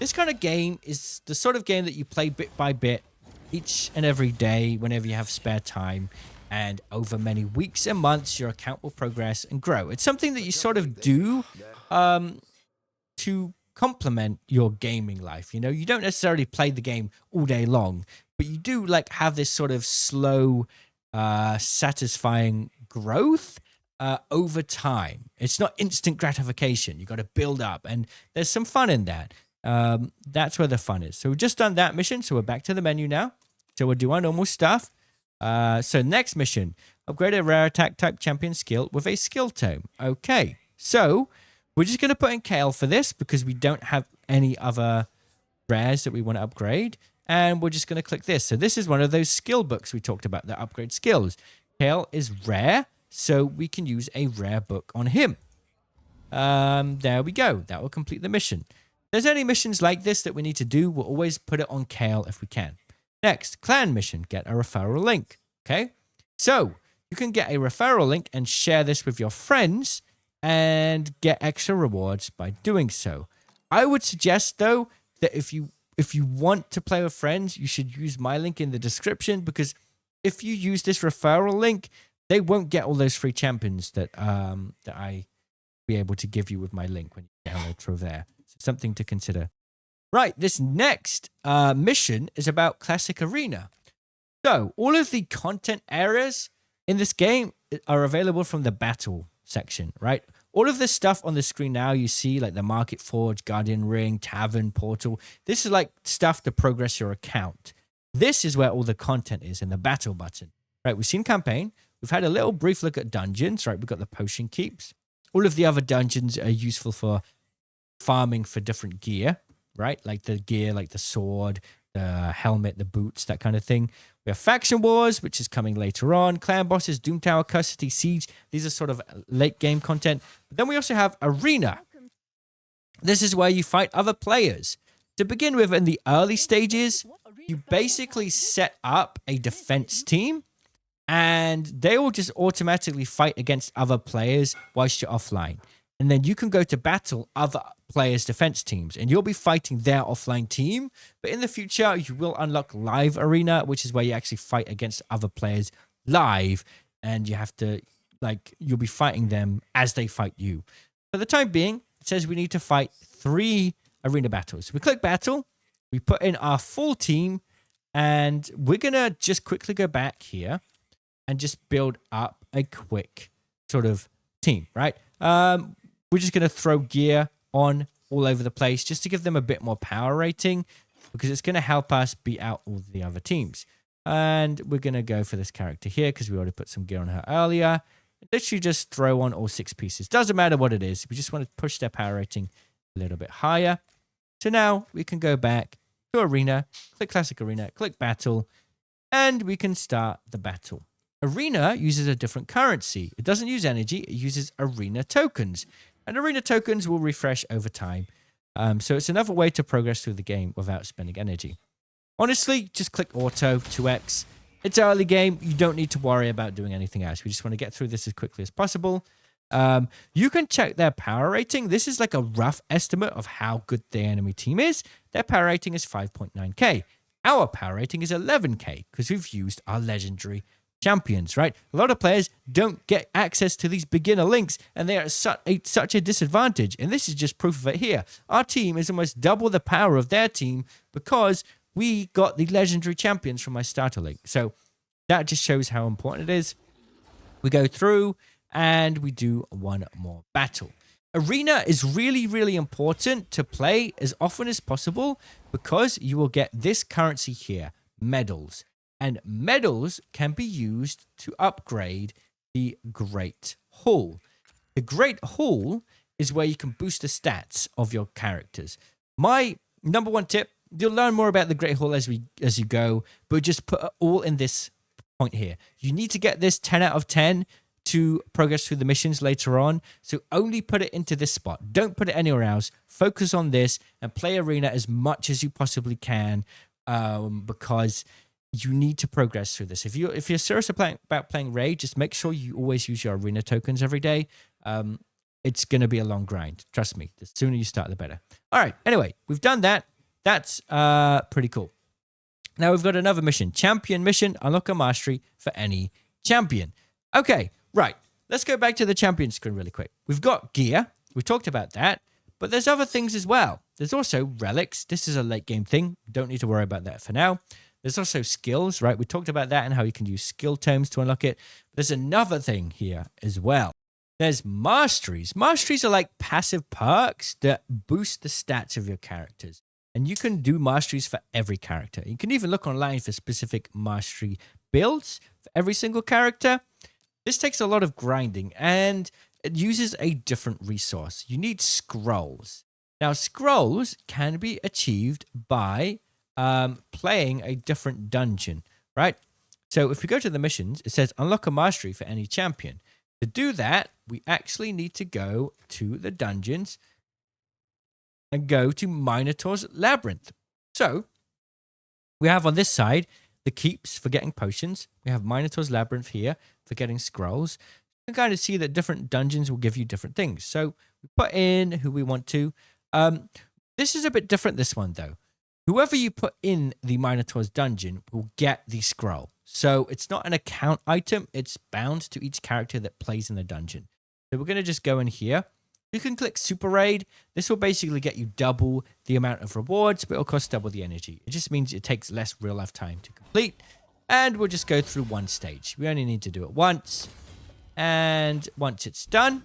This kind of game is the sort of game that you play bit by bit each and every day whenever you have spare time, and over many weeks and months your account will progress and grow. It's something that you sort of do to complement your gaming life. You know, you don't necessarily play the game all day long, but you do like have this sort of slow, satisfying growth over time. It's not instant gratification. You got to build up, and there's some fun in that. That's where the fun is. So we've just done that mission, so we're back to the menu now. So we'll do our normal stuff. So next mission, upgrade a rare attack type champion skill with a skill tome. Okay, so we're just going to put in Kale for this because we don't have any other rares that we want to upgrade. And we're just going to click this. So this is one of those skill books we talked about that upgrade skills. Kale is rare, so we can use a rare book on him. There we go. That will complete the mission. If there's any missions like this that we need to do, we'll always put it on Kale if we can. Next, clan mission, get a referral link. Okay, so you can get a referral link and share this with your friends and get extra rewards by doing so. I would suggest though that if you want to play with friends, you should use my link in the description, because if you use this referral link, they won't get all those free champions that I be able to give you with my link when you download through there. So something to consider. Right, this next mission is about Classic Arena. So, all of the content areas in this game are available from the battle section, right? All of this stuff on the screen now you see, like the Market Forge, Guardian Ring, Tavern, Portal. This is like stuff to progress your account. This is where all the content is in the battle button. Right, we've seen campaign. We've had a little brief look at dungeons, right? We've got the potion keeps. All of the other dungeons are useful for farming for different gear. Right, like the gear, like the sword, the helmet, the boots, that kind of thing. We have Faction Wars, which is coming later on. Clan Bosses, Doom Tower, Custody, Siege. These are sort of late game content. But then we also have Arena. This is where you fight other players. To begin with, in the early stages, you basically set up a defense team, and they will just automatically fight against other players whilst you're offline. And then you can go to battle other players' defense teams, and you'll be fighting their offline team. But in the future, you will unlock live arena, which is where you actually fight against other players live, and you have to, like, you'll be fighting them as they fight you. For the time being, it says we need to fight 3 arena battles. We click battle, we put in our full team, and we're going to just quickly go back here and just build up a quick sort of team, right? We're just going to throw gear on all over the place just to give them a bit more power rating, because it's going to help us beat out all the other teams. And we're going to go for this character here because we already put some gear on her earlier. Literally just throw on all 6 pieces. Doesn't matter what it is. We just want to push their power rating a little bit higher. So now we can go back to Arena, click Classic Arena, click Battle, and we can start the battle. Arena uses a different currency. It doesn't use energy. It uses Arena tokens. And Arena tokens will refresh over time. So it's another way to progress through the game without spending energy. Honestly, just click auto 2x. It's early game. You don't need to worry about doing anything else. We just want to get through this as quickly as possible. You can check their power rating. This is like a rough estimate of how good the enemy team is. Their power rating is 5.9k. Our power rating is 11k because we've used our legendary champions, right? A lot of players don't get access to these beginner links and they are at such a disadvantage. And this is just proof of it here. Our team is almost double the power of their team because we got the legendary champions from my starter link. So that just shows how important it is. We go through and we do one more battle. Arena is really, really important to play as often as possible because you will get this currency here, medals. And medals can be used to upgrade the Great Hall. The Great Hall is where you can boost the stats of your characters. My number one tip, you'll learn more about the Great Hall as you go, but just put it all in this point here. You need to get this 10 out of 10 to progress through the missions later on. So only put it into this spot. Don't put it anywhere else. Focus on this and play Arena as much as you possibly can because you need to progress through this. If you're serious about playing Raid, just make sure you always use your Arena tokens every day. It's going to be a long grind. Trust me. The sooner you start, the better. All right. Anyway, we've done that. That's pretty cool. Now we've got another mission. Champion mission. Unlock a mastery for any champion. Okay. Right, let's go back to the champion screen really quick. We've got gear. We talked about that. But there's other things as well. There's also relics. This is a late game thing. Don't need to worry about that for now. There's also skills, right? We talked about that and how you can use skill tomes to unlock it. There's another thing here as well. There's masteries. Masteries are like passive perks that boost the stats of your characters. And you can do masteries for every character. You can even look online for specific mastery builds for every single character. This takes a lot of grinding and it uses a different resource. You need scrolls. Now, scrolls can be achieved by playing a different dungeon, right? So if we go to the missions, it says unlock a mastery for any champion. To do that, we actually need to go to the dungeons and go to Minotaur's Labyrinth. So we have on this side the keeps for getting potions. We have Minotaur's Labyrinth here for getting scrolls. You can kind of see that different dungeons will give you different things. So we put in who we want to. This is a bit different, this one, though. Whoever you put in the Minotaur's dungeon will get the scroll. So it's not an account item. It's bound to each character that plays in the dungeon. So we're going to just go in here. You can click Super Raid. This will basically get you double the amount of rewards, but it'll cost double the energy. It just means it takes less real-life time to complete. And we'll just go through one stage. We only need to do it once. And once it's done,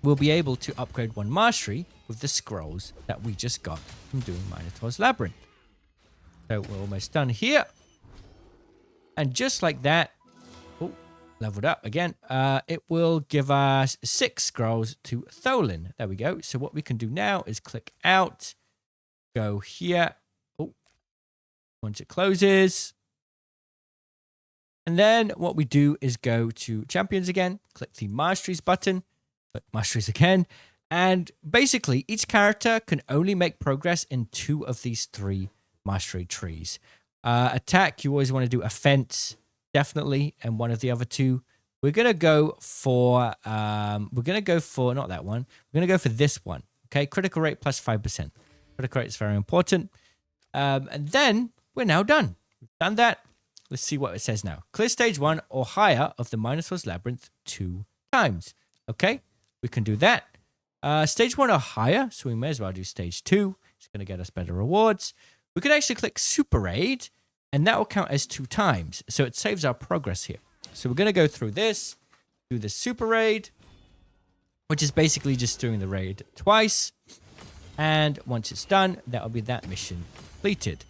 we'll be able to upgrade one mastery with the scrolls that we just got from doing Minotaur's Labyrinth. So we're almost done here. And just like that, leveled up again, it will give us 6 scrolls to Tholin. There we go. So what we can do now is click out, go here. Once it closes. And then what we do is go to champions again, click the masteries button, click masteries again. And basically each character can only make progress in 2 of these 3 mastery trees. Attack, you always want to do offense, definitely, and one of the other 2. We're going to go for, not that one. We're going to go for this one. Okay, critical rate plus 5%. Critical rate is very important. And then we're now done. We've done that. Let's see what it says now. Clear stage 1 or higher of the Minotaur's Labyrinth 2 times. Okay, we can do that. Stage 1 or higher, so we may as well do stage 2. It's going to get us better rewards. We could actually click Super Raid, and that will count as 2 times. So it saves our progress here. So we're going to go through this, do the Super Raid, which is basically just doing the raid twice. And once it's done, that will be that mission completed.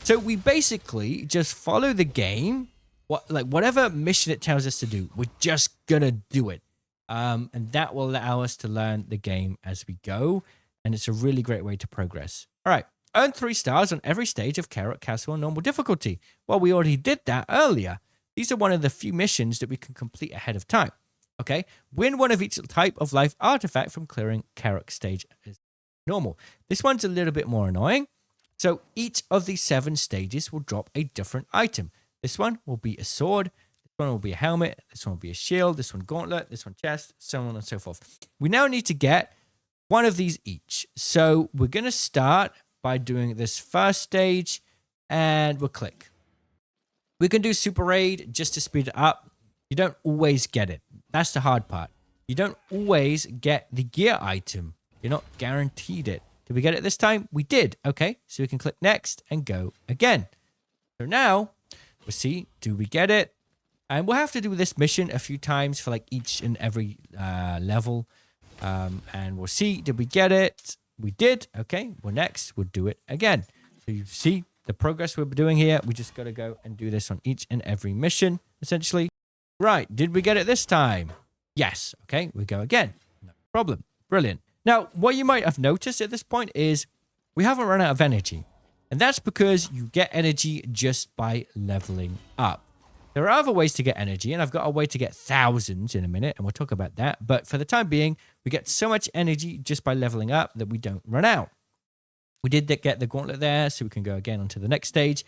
So we basically just follow the game. Whatever mission it tells us to do, we're just going to do it. And that will allow us to learn the game as we go. And it's a really great way to progress. All right. Earn 3 stars on every stage of Carrot Castle on normal difficulty. Well, we already did that earlier. These are one of the few missions that we can complete ahead of time. Okay. Win one of each type of life artifact from clearing Carrot stage as normal. This one's a little bit more annoying. So each of these 7 stages will drop a different item. This one will be a sword. This one will be a helmet. This one will be a shield. This one gauntlet. This one chest. So on and so forth. We now need to get one of these each. So we're going to start by doing this first stage, and we'll click. We can do super raid just to speed it up. You don't always get it. That's the hard part. You don't always get the gear item. You're not guaranteed it. Did we get it this time? We did. Okay, so we can click next and go again. So now we'll see, do we get it? And we'll have to do this mission a few times for like each and every level. And we'll see, did we get it? We did. Okay, well, next we'll do it again. So you see the progress we're doing here. We just got to go and do this on each and every mission, essentially. Right, did we get it this time? Yes. Okay, we go again. No problem. Brilliant. Now, what you might have noticed at this point is we haven't run out of energy. And that's because you get energy just by leveling up. There are other ways to get energy, and I've got a way to get thousands in a minute, and we'll talk about that. But for the time being, we get so much energy just by leveling up that we don't run out. We did get the gauntlet there, so we can go again onto the next stage.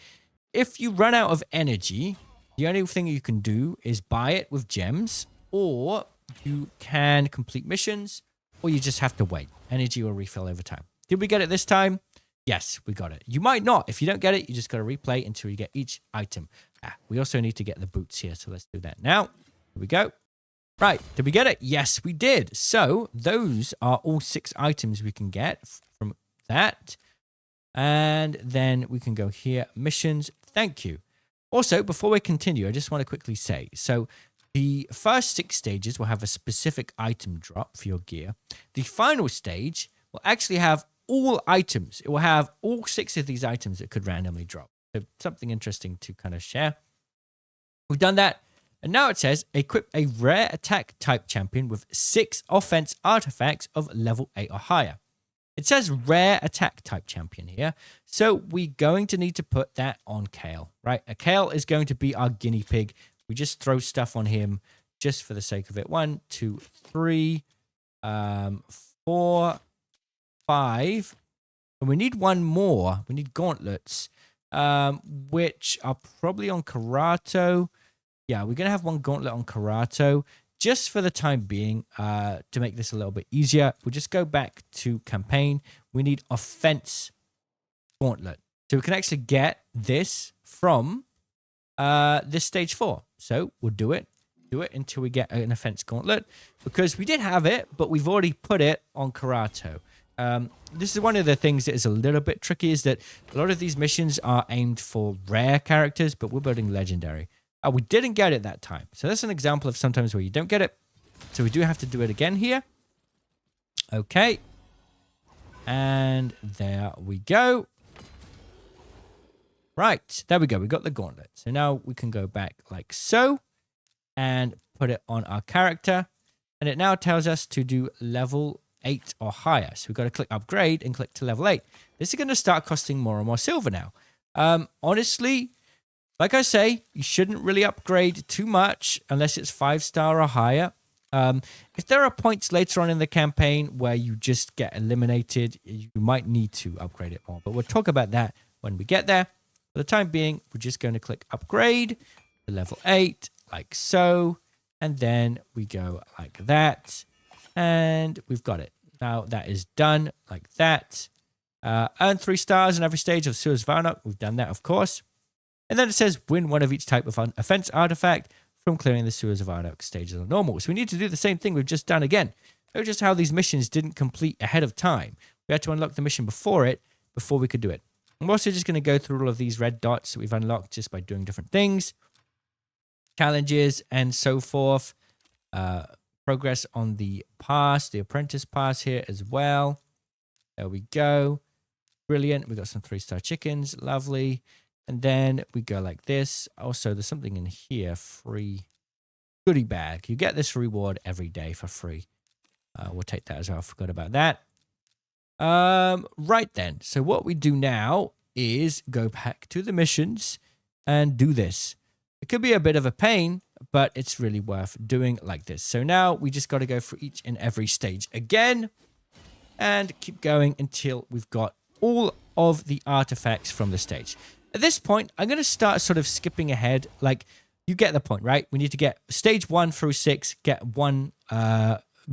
If you run out of energy, the only thing you can do is buy it with gems, or you can complete missions, or you just have to wait. Energy will refill over time. Did we get it this time? Yes, we got it. You might not. If you don't get it, you just got to replay until you get each item. We also need to get the boots here, so let's do that now. Here we go. Right, did we get it? Yes, we did. So those are all 6 items we can get from that. And then we can go here, missions. Thank you. Also, before we continue, I just want to quickly say, so the first 6 stages will have a specific item drop for your gear. The final stage will actually have all items. It will have all 6 of these items that could randomly drop. So something interesting to kind of share. We've done that. And now it says, equip a rare attack type champion with 6 offense artifacts of level 8 or higher. It says rare attack type champion here. So we're going to need to put that on Kale, right? A Kale is going to be our guinea pig. We just throw stuff on him just for the sake of it. 1, 2, 3, 4, 5. And we need one more. We need gauntlets, which are probably on Karato. Yeah, we're going to have one gauntlet on Karato just for the time being to make this a little bit easier. We'll just go back to campaign. We need offense gauntlet. So we can actually get this from this stage 4. So we'll do it until we get an offense gauntlet, because we did have it, but we've already put it on Karato. This is one of the things that is a little bit tricky, is that a lot of these missions are aimed for rare characters, but we're building legendary. We didn't get it that time. So that's an example of sometimes where you don't get it. So we do have to do it again here. Okay. And there we go. Right. There we go. We got the gauntlet. So now we can go back like so and put it on our character. And it now tells us to do level 8 or higher. So we've got to click upgrade and click to level 8. This is going to start costing more and more silver now. Honestly, like I say, you shouldn't really upgrade too much unless it's 5-star or higher. If there are points later on in the campaign where you just get eliminated, you might need to upgrade it more. But we'll talk about that when we get there. For the time being, we're just going to click upgrade to level 8, like so. And then we go like that. And we've got it. Now that is done like that. Earn 3 stars in every stage of Sewers Varnock. We've done that, of course. And then it says win one of each type of offense artifact from clearing the Sewers of Varnock stages on normal. So we need to do the same thing we've just done again. Notice how these missions didn't complete ahead of time. We had to unlock the mission before we could do it. I'm also just going to go through all of these red dots that we've unlocked just by doing different things. Challenges and so forth. Progress on the pass, the apprentice pass here as well. There we go. Brilliant. We got some 3-star chickens. Lovely. And then we go like this. Also, there's something in here. Free goodie bag. You get this reward every day for free. We'll take that as well. I forgot about that. Right then. So what we do now is go back to the missions and do this. It could be a bit of a pain, but it's really worth doing like this. So now we just got to go through each and every stage again and keep going until we've got all of the artifacts from the stage. At this point, I'm going to start sort of skipping ahead. Like, you get the point, right? We need to get stage 1 through 6, get one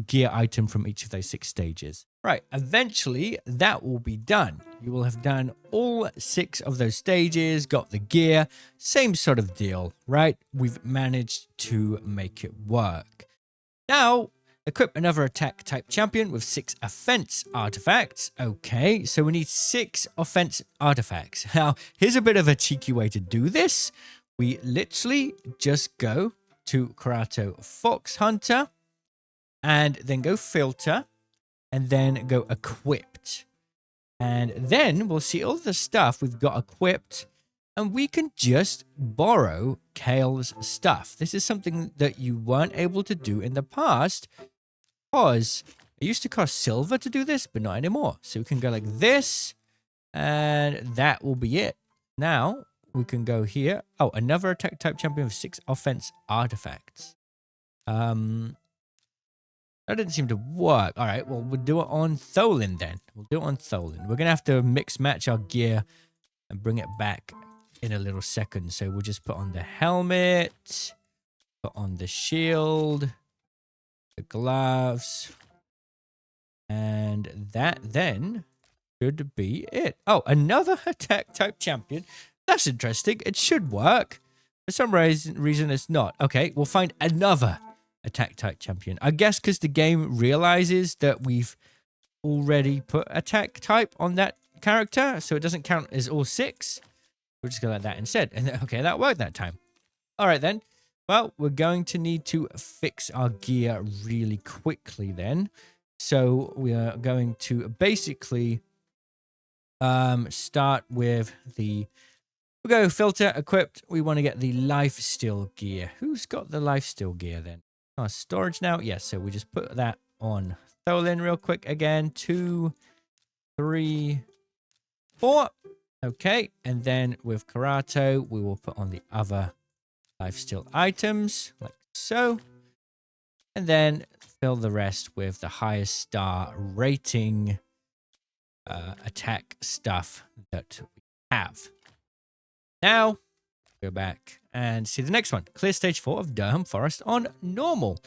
gear item from each of those 6 stages. Right, eventually that will be done. You will have done all 6 of those stages, got the gear, same sort of deal, right? We've managed to make it work. Now, equip another attack type champion with 6 offense artifacts. Okay, so we need 6 offense artifacts. Now, here's a bit of a cheeky way to do this. We literally just go to Karato Fox Hunter and then go filter and then go equipped. And then we'll see all the stuff we've got equipped and we can just borrow Kale's stuff. This is something that you weren't able to do in the past because it used to cost silver to do this, but not anymore. So we can go like this and that will be it. Now we can go here. Oh, another attack type champion with 6 offense artifacts. That didn't seem to work. All right, well, we'll do it on Tholin then. We'll do it on Tholin. We're going to have to mix match our gear and bring it back in a little second. So we'll just put on the helmet, put on the shield, the gloves, and that then should be it. Oh, another attack type champion. That's interesting. It should work. For some reason, it's not. Okay, we'll find another attack type champion. I guess because the game realizes that we've already put attack type on that character, so it doesn't count as all 6. We'll just go like that instead. And okay, that worked that time. All right, then. Well, we're going to need to fix our gear really quickly then. So we are going to basically start with the... We'll go filter, equipped. We want to get the lifesteal gear. Who's got the lifesteal gear then? Oh, storage now? Yes, so we just put that on Tholin real quick again. 2, 3, 4. Okay, and then with Karato, we will put on the other lifesteal items, like so. And then fill the rest with the highest star rating attack stuff that we have. Now, go back and see the next one. Clear stage 4 of Durham Forest on normal.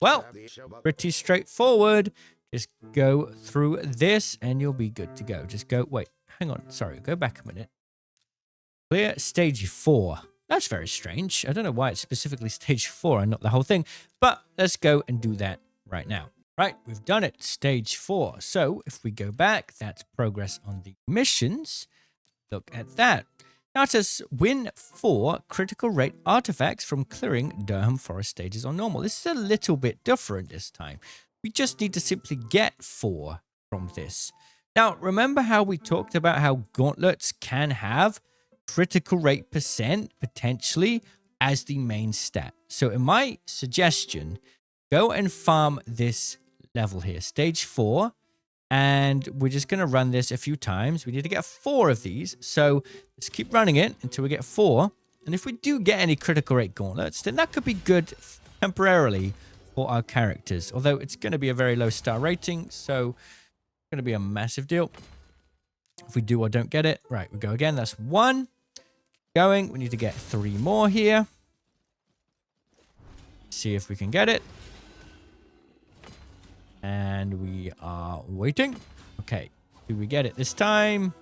Well, pretty straightforward. Just go through this and you'll be good to go. Just go, wait, hang on. Sorry, go back a minute. Clear stage 4. That's very strange. I don't know why it's specifically stage 4 and not the whole thing, but let's go and do that right now. Right, we've done it. Stage 4. So if we go back, that's progress on the missions. Look at that. Now it says win 4 critical rate artifacts from clearing Durham Forest stages on normal. This is a little bit different this time. We just need to simply get 4 from this. Now, remember how we talked about how gauntlets can have critical rate percent potentially as the main stat. So in my suggestion, go and farm this level here, stage 4. And we're just going to run this a few times. We need to get 4 of these. So let's keep running it until we get 4. And if we do get any critical rate gauntlets, then that could be good temporarily for our characters. Although it's going to be a very low star rating. So it's going to be a massive deal. If we do or don't get it. Right, we go again. That's 1. Going. We need to get 3 more here. See if we can get it. And we are waiting. Okay. Do we get it this time?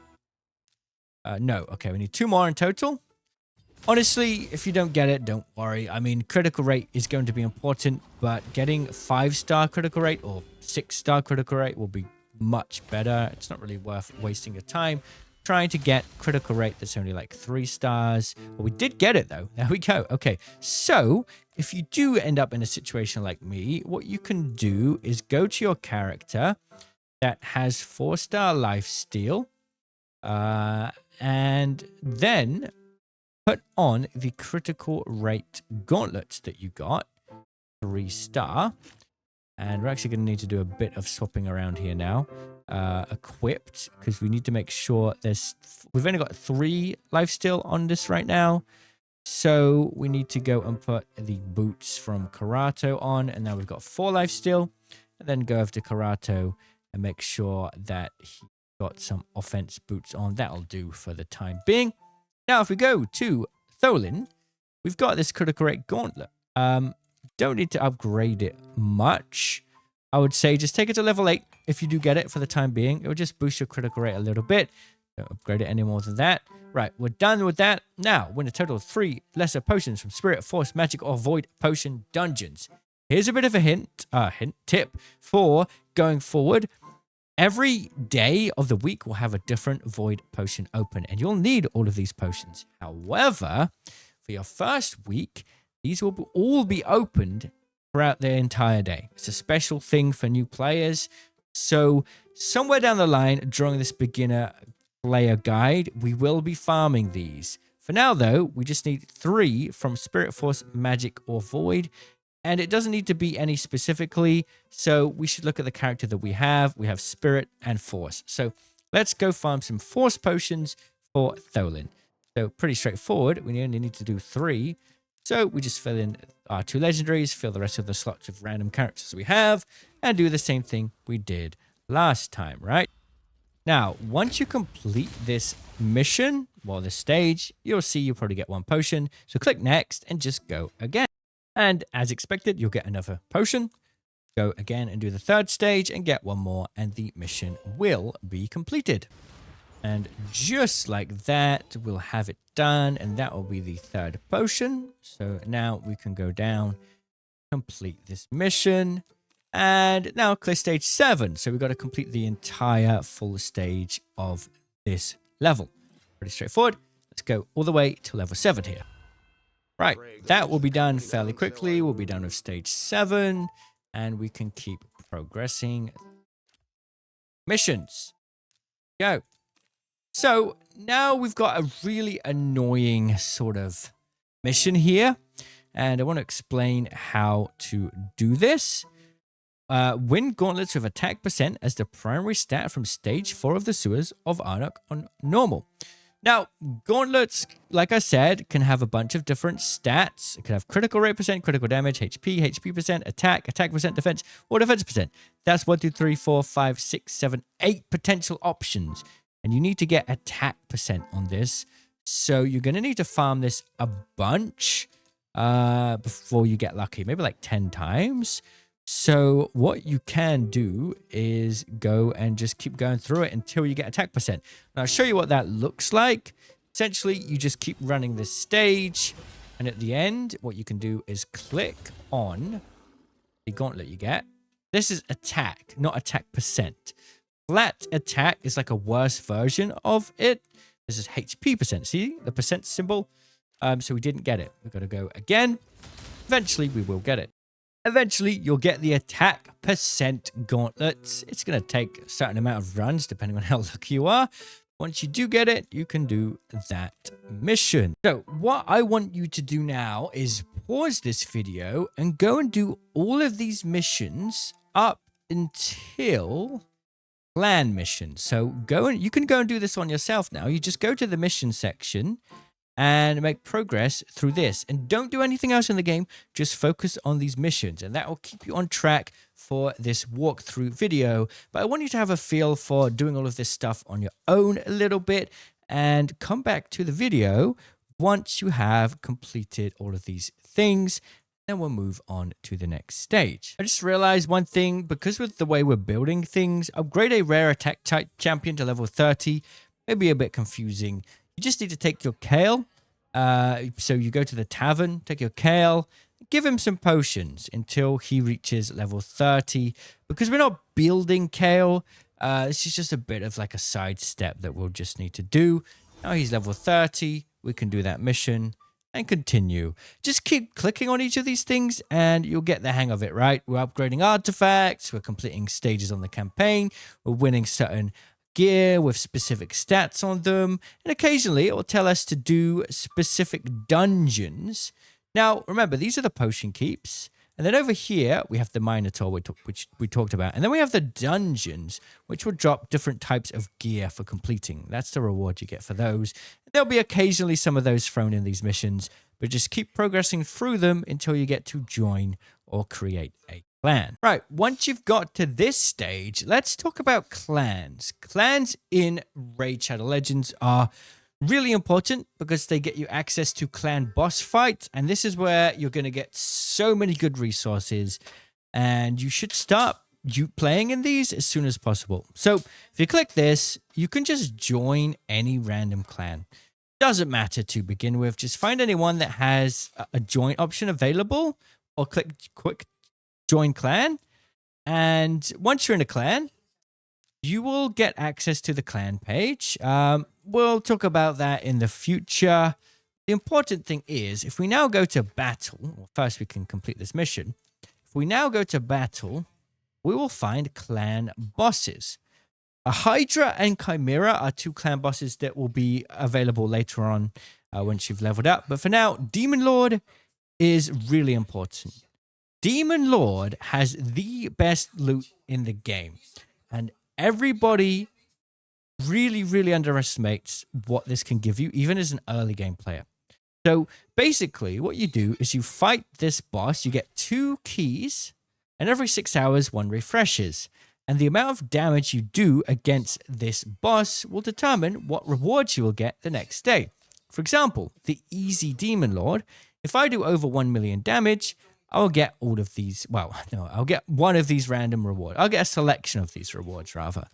No. Okay, we need 2 more in total. Honestly, if you don't get it, don't worry. I mean, critical rate is going to be important, but getting 5-star critical rate or 6-star critical rate will be much better. It's not really worth wasting your time trying to get critical rate that's only like 3 stars. Well, we did get it though. There we go. Okay, so if you do end up in a situation like me, what you can do is go to your character that has 4-star lifesteal, and then put on the critical rate gauntlets that you got, 3-star. And we're actually going to need to do a bit of swapping around here now. Equipped, because we need to make sure we've only got 3 lifesteal on this right now. So we need to go and put the boots from Karato on. And now we've got 4 lifesteal. And then go over to Karato and make sure that he got some offense boots on. That'll do for the time being. Now, if we go to Tholin, we've got this critical rate gauntlet. Don't need to upgrade it much. I would say just take it to level 8 if you do get it for the time being. It will just boost your critical rate a little bit. Don't upgrade it any more than that. Right, we're done with that. Now, win a total of 3 lesser potions from Spirit, Force, Magic, or Void Potion dungeons. Here's a bit of a tip for going forward. Every day of the week will have a different Void Potion open, and you'll need all of these potions. However, for your first week, these will all be opened throughout the entire day. It's a special thing for new players. So somewhere down the line during this beginner player guide, we will be farming these. For now, though, we just need 3 from Spirit, Force, Magic, or Void. And it doesn't need to be any specifically. So we should look at the character that we have. We have Spirit and Force. So let's go farm some Force potions for Tholin. So pretty straightforward. We only need to do 3. So we just fill in our 2 legendaries, fill the rest of the slots with random characters we have, and do the same thing we did last time, right? Now, once you complete this mission, well, this stage, you'll see you probably get 1 potion. So click next and just go again. And as expected, you'll get another potion. Go again and do the 3rd stage and get 1 more, and the mission will be completed. And just like that, we'll have it done, and that will be the 3rd potion. So now we can go down, complete this mission, and now clear stage 7. So we've got to complete the entire full stage of this level. Pretty straightforward. Let's go all the way to level 7 here. Right, that will be done fairly quickly. We'll be done with stage 7, and we can keep progressing. Missions. Go. So now we've got a really annoying sort of mission here, and I want to explain how to do this. Win gauntlets with attack percent as the primary stat from stage 4 of the sewers of Arnok on normal. Now, gauntlets, like I said, can have a bunch of different stats. It can have critical rate percent, critical damage, HP percent, attack percent, defense, or defense percent. That's 1, 2, 3, 4, 5, 6, 7, 8 potential options. And you need to get attack percent on this. So you're going to need to farm this a bunch before you get lucky. Maybe like 10 times. So what you can do is go and just keep going through it until you get attack percent. And I'll show you what that looks like. Essentially, you just keep running this stage. And at the end, what you can do is click on the gauntlet you get. This is attack, not attack percent. Flat attack is like a worse version of it. This is HP percent. See the percent symbol? So we didn't get it. We've got to go again. Eventually, we will get it. Eventually, you'll get the attack percent gauntlets. It's going to take a certain amount of runs, depending on how lucky you are. Once you do get it, you can do that mission. So what I want you to do now is pause this video and go and do all of these missions up until clan mission. So you can go and do this on yourself now. You just go to the mission section and make progress through this. And don't do anything else in the game. Just focus on these missions. And that will keep you on track for this walkthrough video. But I want you to have a feel for doing all of this stuff on your own a little bit. And come back to the video once you have completed all of these things. Then we'll move on to the next stage. I just realized one thing. Because with the way we're building things, upgrade a rare attack type champion to level 30. Maybe a bit confusing. You just need to take your Kale. So you go to the Tavern, take your Kale, give him some potions until he reaches level 30. Because we're not building Kale, this is just a bit of like a side step that we'll just need to do. Now he's level 30. We can do that mission and continue. Just keep clicking on each of these things and you'll get the hang of it, right? We're upgrading artifacts. We're completing stages on the campaign. We're winning certain gear with specific stats on them, and occasionally it will tell us to do specific dungeons. Now remember, these are the potion keeps, and then over here we have the Minotaur, which we talked about, and then we have the dungeons, which will drop different types of gear for completing. That's the reward you get for those. There'll be occasionally some of those thrown in these missions, but just keep progressing through them until you get to join or create a clan. Right, once you've got to this stage, let's talk about clans. Clans in Raid Shadow Legends are really important because they get you access to clan boss fights, and this is where you're going to get so many good resources, and you should start playing in these as soon as possible. So if you click this, you can just join any random clan. Doesn't matter to begin with, just find anyone that has a join option available, or click quick join clan, and once you're in a clan, you will get access to the clan page. We'll talk about that in the future. The important thing is, if we now go to battle, well, first we can complete this mission. If we now go to battle, we will find clan bosses. A Hydra and Chimera are two clan bosses that will be available later on once you've leveled up. But for now, Demon Lord is really important. Demon Lord has the best loot in the game, and everybody really underestimates what this can give you, even as an early game player. So basically, what you do is you fight this boss, you get 2 keys, and every 6 hours, 1 refreshes. And the amount of damage you do against this boss will determine what rewards you will get the next day. For example, the easy Demon Lord, if I do over 1 million damage, I'll get all of these. Well, no, I'll get one of these random rewards. I'll get a selection of these rewards, rather.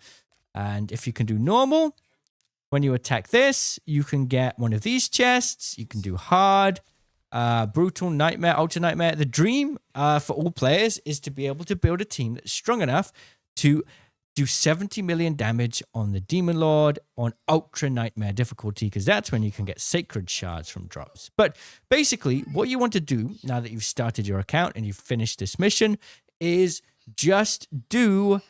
And if you can do normal, when you attack this, you can get one of these chests. You can do hard, brutal, nightmare, ultra nightmare. The dream for all players is to be able to build a team that's strong enough to do 70 million damage on the Demon Lord on ultra nightmare difficulty, because that's when you can get sacred shards from drops. But basically, what you want to do now that you've started your account and you've finished this mission is just do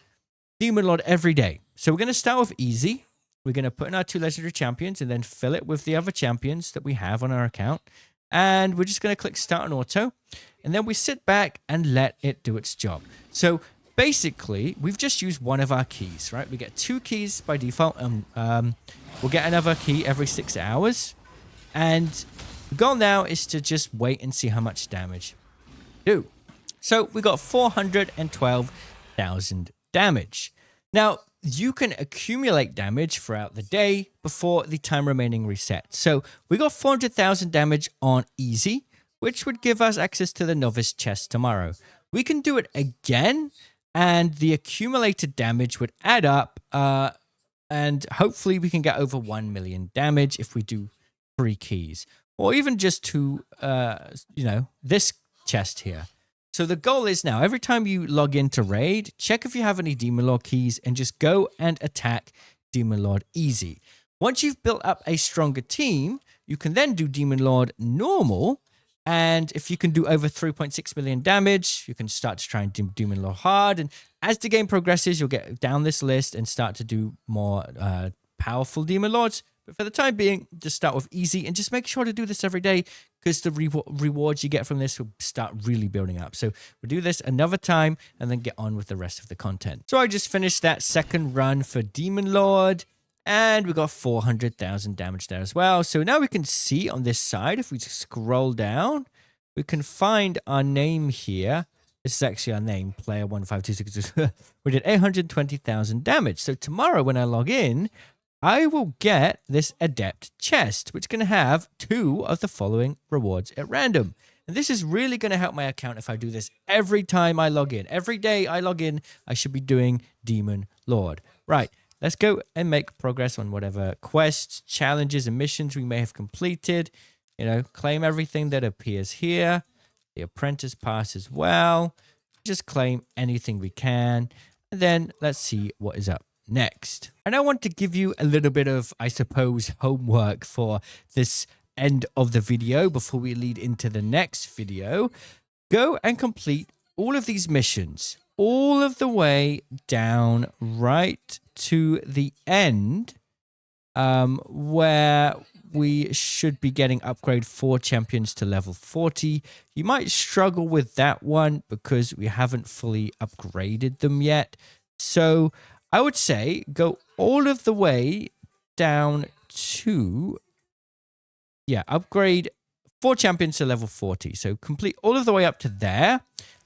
Demon Lord every day. So we're going to start with easy. We're going to put in our 2 legendary champions and then fill it with the other champions that we have on our account. And we're just going to click start on auto. And then we sit back and let it do its job. So basically, we've just used one of our keys, right? We get 2 keys by default. We'll get another key every 6 hours. And the goal now is to just wait and see how much damage we do. So we got 412,000 damage. Now, you can accumulate damage throughout the day before the time remaining resets. So we got 400,000 damage on easy, which would give us access to the novice chest tomorrow. We can do it again, and the accumulated damage would add up, and hopefully we can get over 1 million damage if we do 3 keys, or even just 2, this chest here. So the goal is now, every time you log into Raid, check if you have any Demon Lord keys and just go and attack Demon Lord easy. Once you've built up a stronger team, you can then do Demon Lord normal. And if you can do over 3.6 million damage, you can start to try and do Demon Lord hard. And as the game progresses, you'll get down this list and start to do more powerful Demon Lords. But for the time being, just start with easy and just make sure to do this every day, because the rewards you get from this will start really building up. So we'll do this another time and then get on with the rest of the content. So I just finished that second run for Demon Lord, and we got 400,000 damage there as well. So now we can see on this side, if we just scroll down, we can find our name here. This is actually our name, player 15262. We did 820,000 damage. So tomorrow when I log in, I will get this Adept chest, which can have 2 of the following rewards at random. And this is really going to help my account if I do this every time I log in. Every day I log in, I should be doing Demon Lord. Right, let's go and make progress on whatever quests, challenges, and missions we may have completed. You know, claim everything that appears here. The Apprentice Pass as well. Just claim anything we can. And then let's see what is up next. And I want to give you a little bit of, I suppose, homework for this end of the video before we lead into the next video. Go and complete all of these missions all of the way down right to the end, where we should be getting upgrade 4 champions to level 40. You might struggle with that one because we haven't fully upgraded them yet. So I would say go all of the way down to, upgrade 4 champions to level 40. So complete all of the way up to there.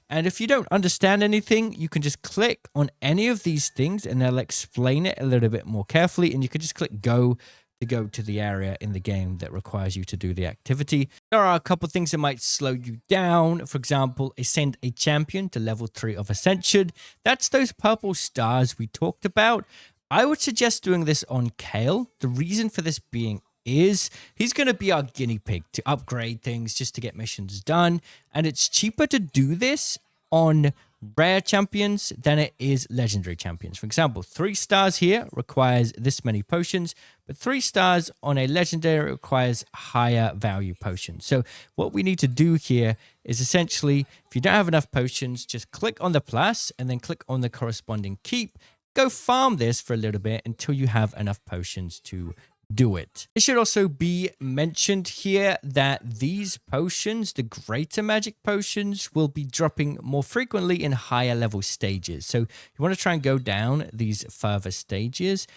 And if you don't understand anything, you can just click on any of these things and they'll explain it a little bit more carefully. And you can just click go to go to the area in the game that requires you to do the activity. There are a couple of things that might slow you down. For example, ascend a champion to level 3 of Ascension. That's those purple stars we talked about. I would suggest doing this on Kale. The reason for this being is he's going to be our guinea pig to upgrade things just to get missions done. And it's cheaper to do this on rare champions than it is legendary champions. For example, 3 stars here requires this many potions, but 3 stars on a legendary requires higher value potions. So what we need to do here is essentially, if you don't have enough potions, just click on the plus and then click on the corresponding keep. Go farm this for a little bit until you have enough potions to do it. It should also be mentioned here that these potions, the greater magic potions, will be dropping more frequently in higher level stages. So you want to try and go down these further stages.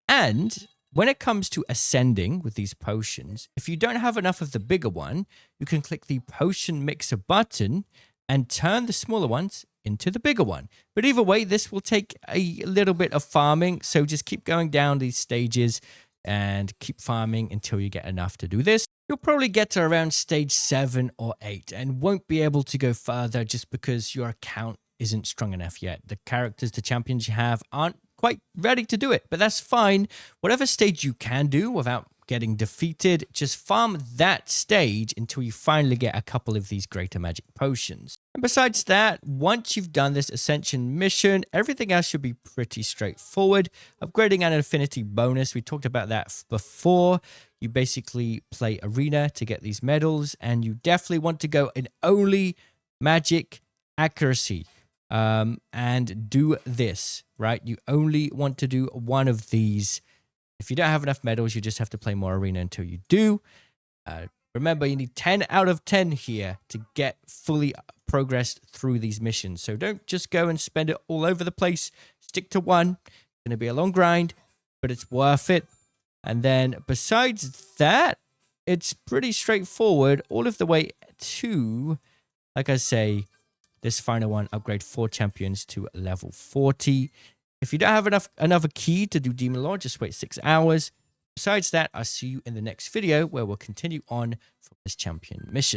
And when it comes to ascending with these potions, if you don't have enough of the bigger one, you can click the potion mixer button and turn the smaller ones into the bigger one. But either way, this will take a little bit of farming. So just keep going down these stages and keep farming until you get enough to do this. You'll probably get to around stage 7 or 8 and won't be able to go further just because your account isn't strong enough yet. The characters, the champions you have aren't quite ready to do it, but that's fine. Whatever stage you can do without getting defeated, just farm that stage until you finally get a couple of these greater magic potions. And besides that, once you've done this Ascension mission, everything else should be pretty straightforward. Upgrading an Affinity bonus, we talked about that before. You basically play Arena to get these medals, and you definitely want to go in only magic accuracy and do this, right? You only want to do one of these. If you don't have enough medals, you just have to play more Arena until you do. Remember, you need 10 out of 10 here to get fully progressed through these missions. So don't just go and spend it all over the place. Stick to one. It's going to be a long grind, but it's worth it. And then besides that, it's pretty straightforward all of the way to, like I say, this final one, upgrade 4 champions to level 40. If you don't have another key to do Demon Lord, just wait 6 hours. Besides that, I'll see you in the next video where we'll continue on from this champion mission.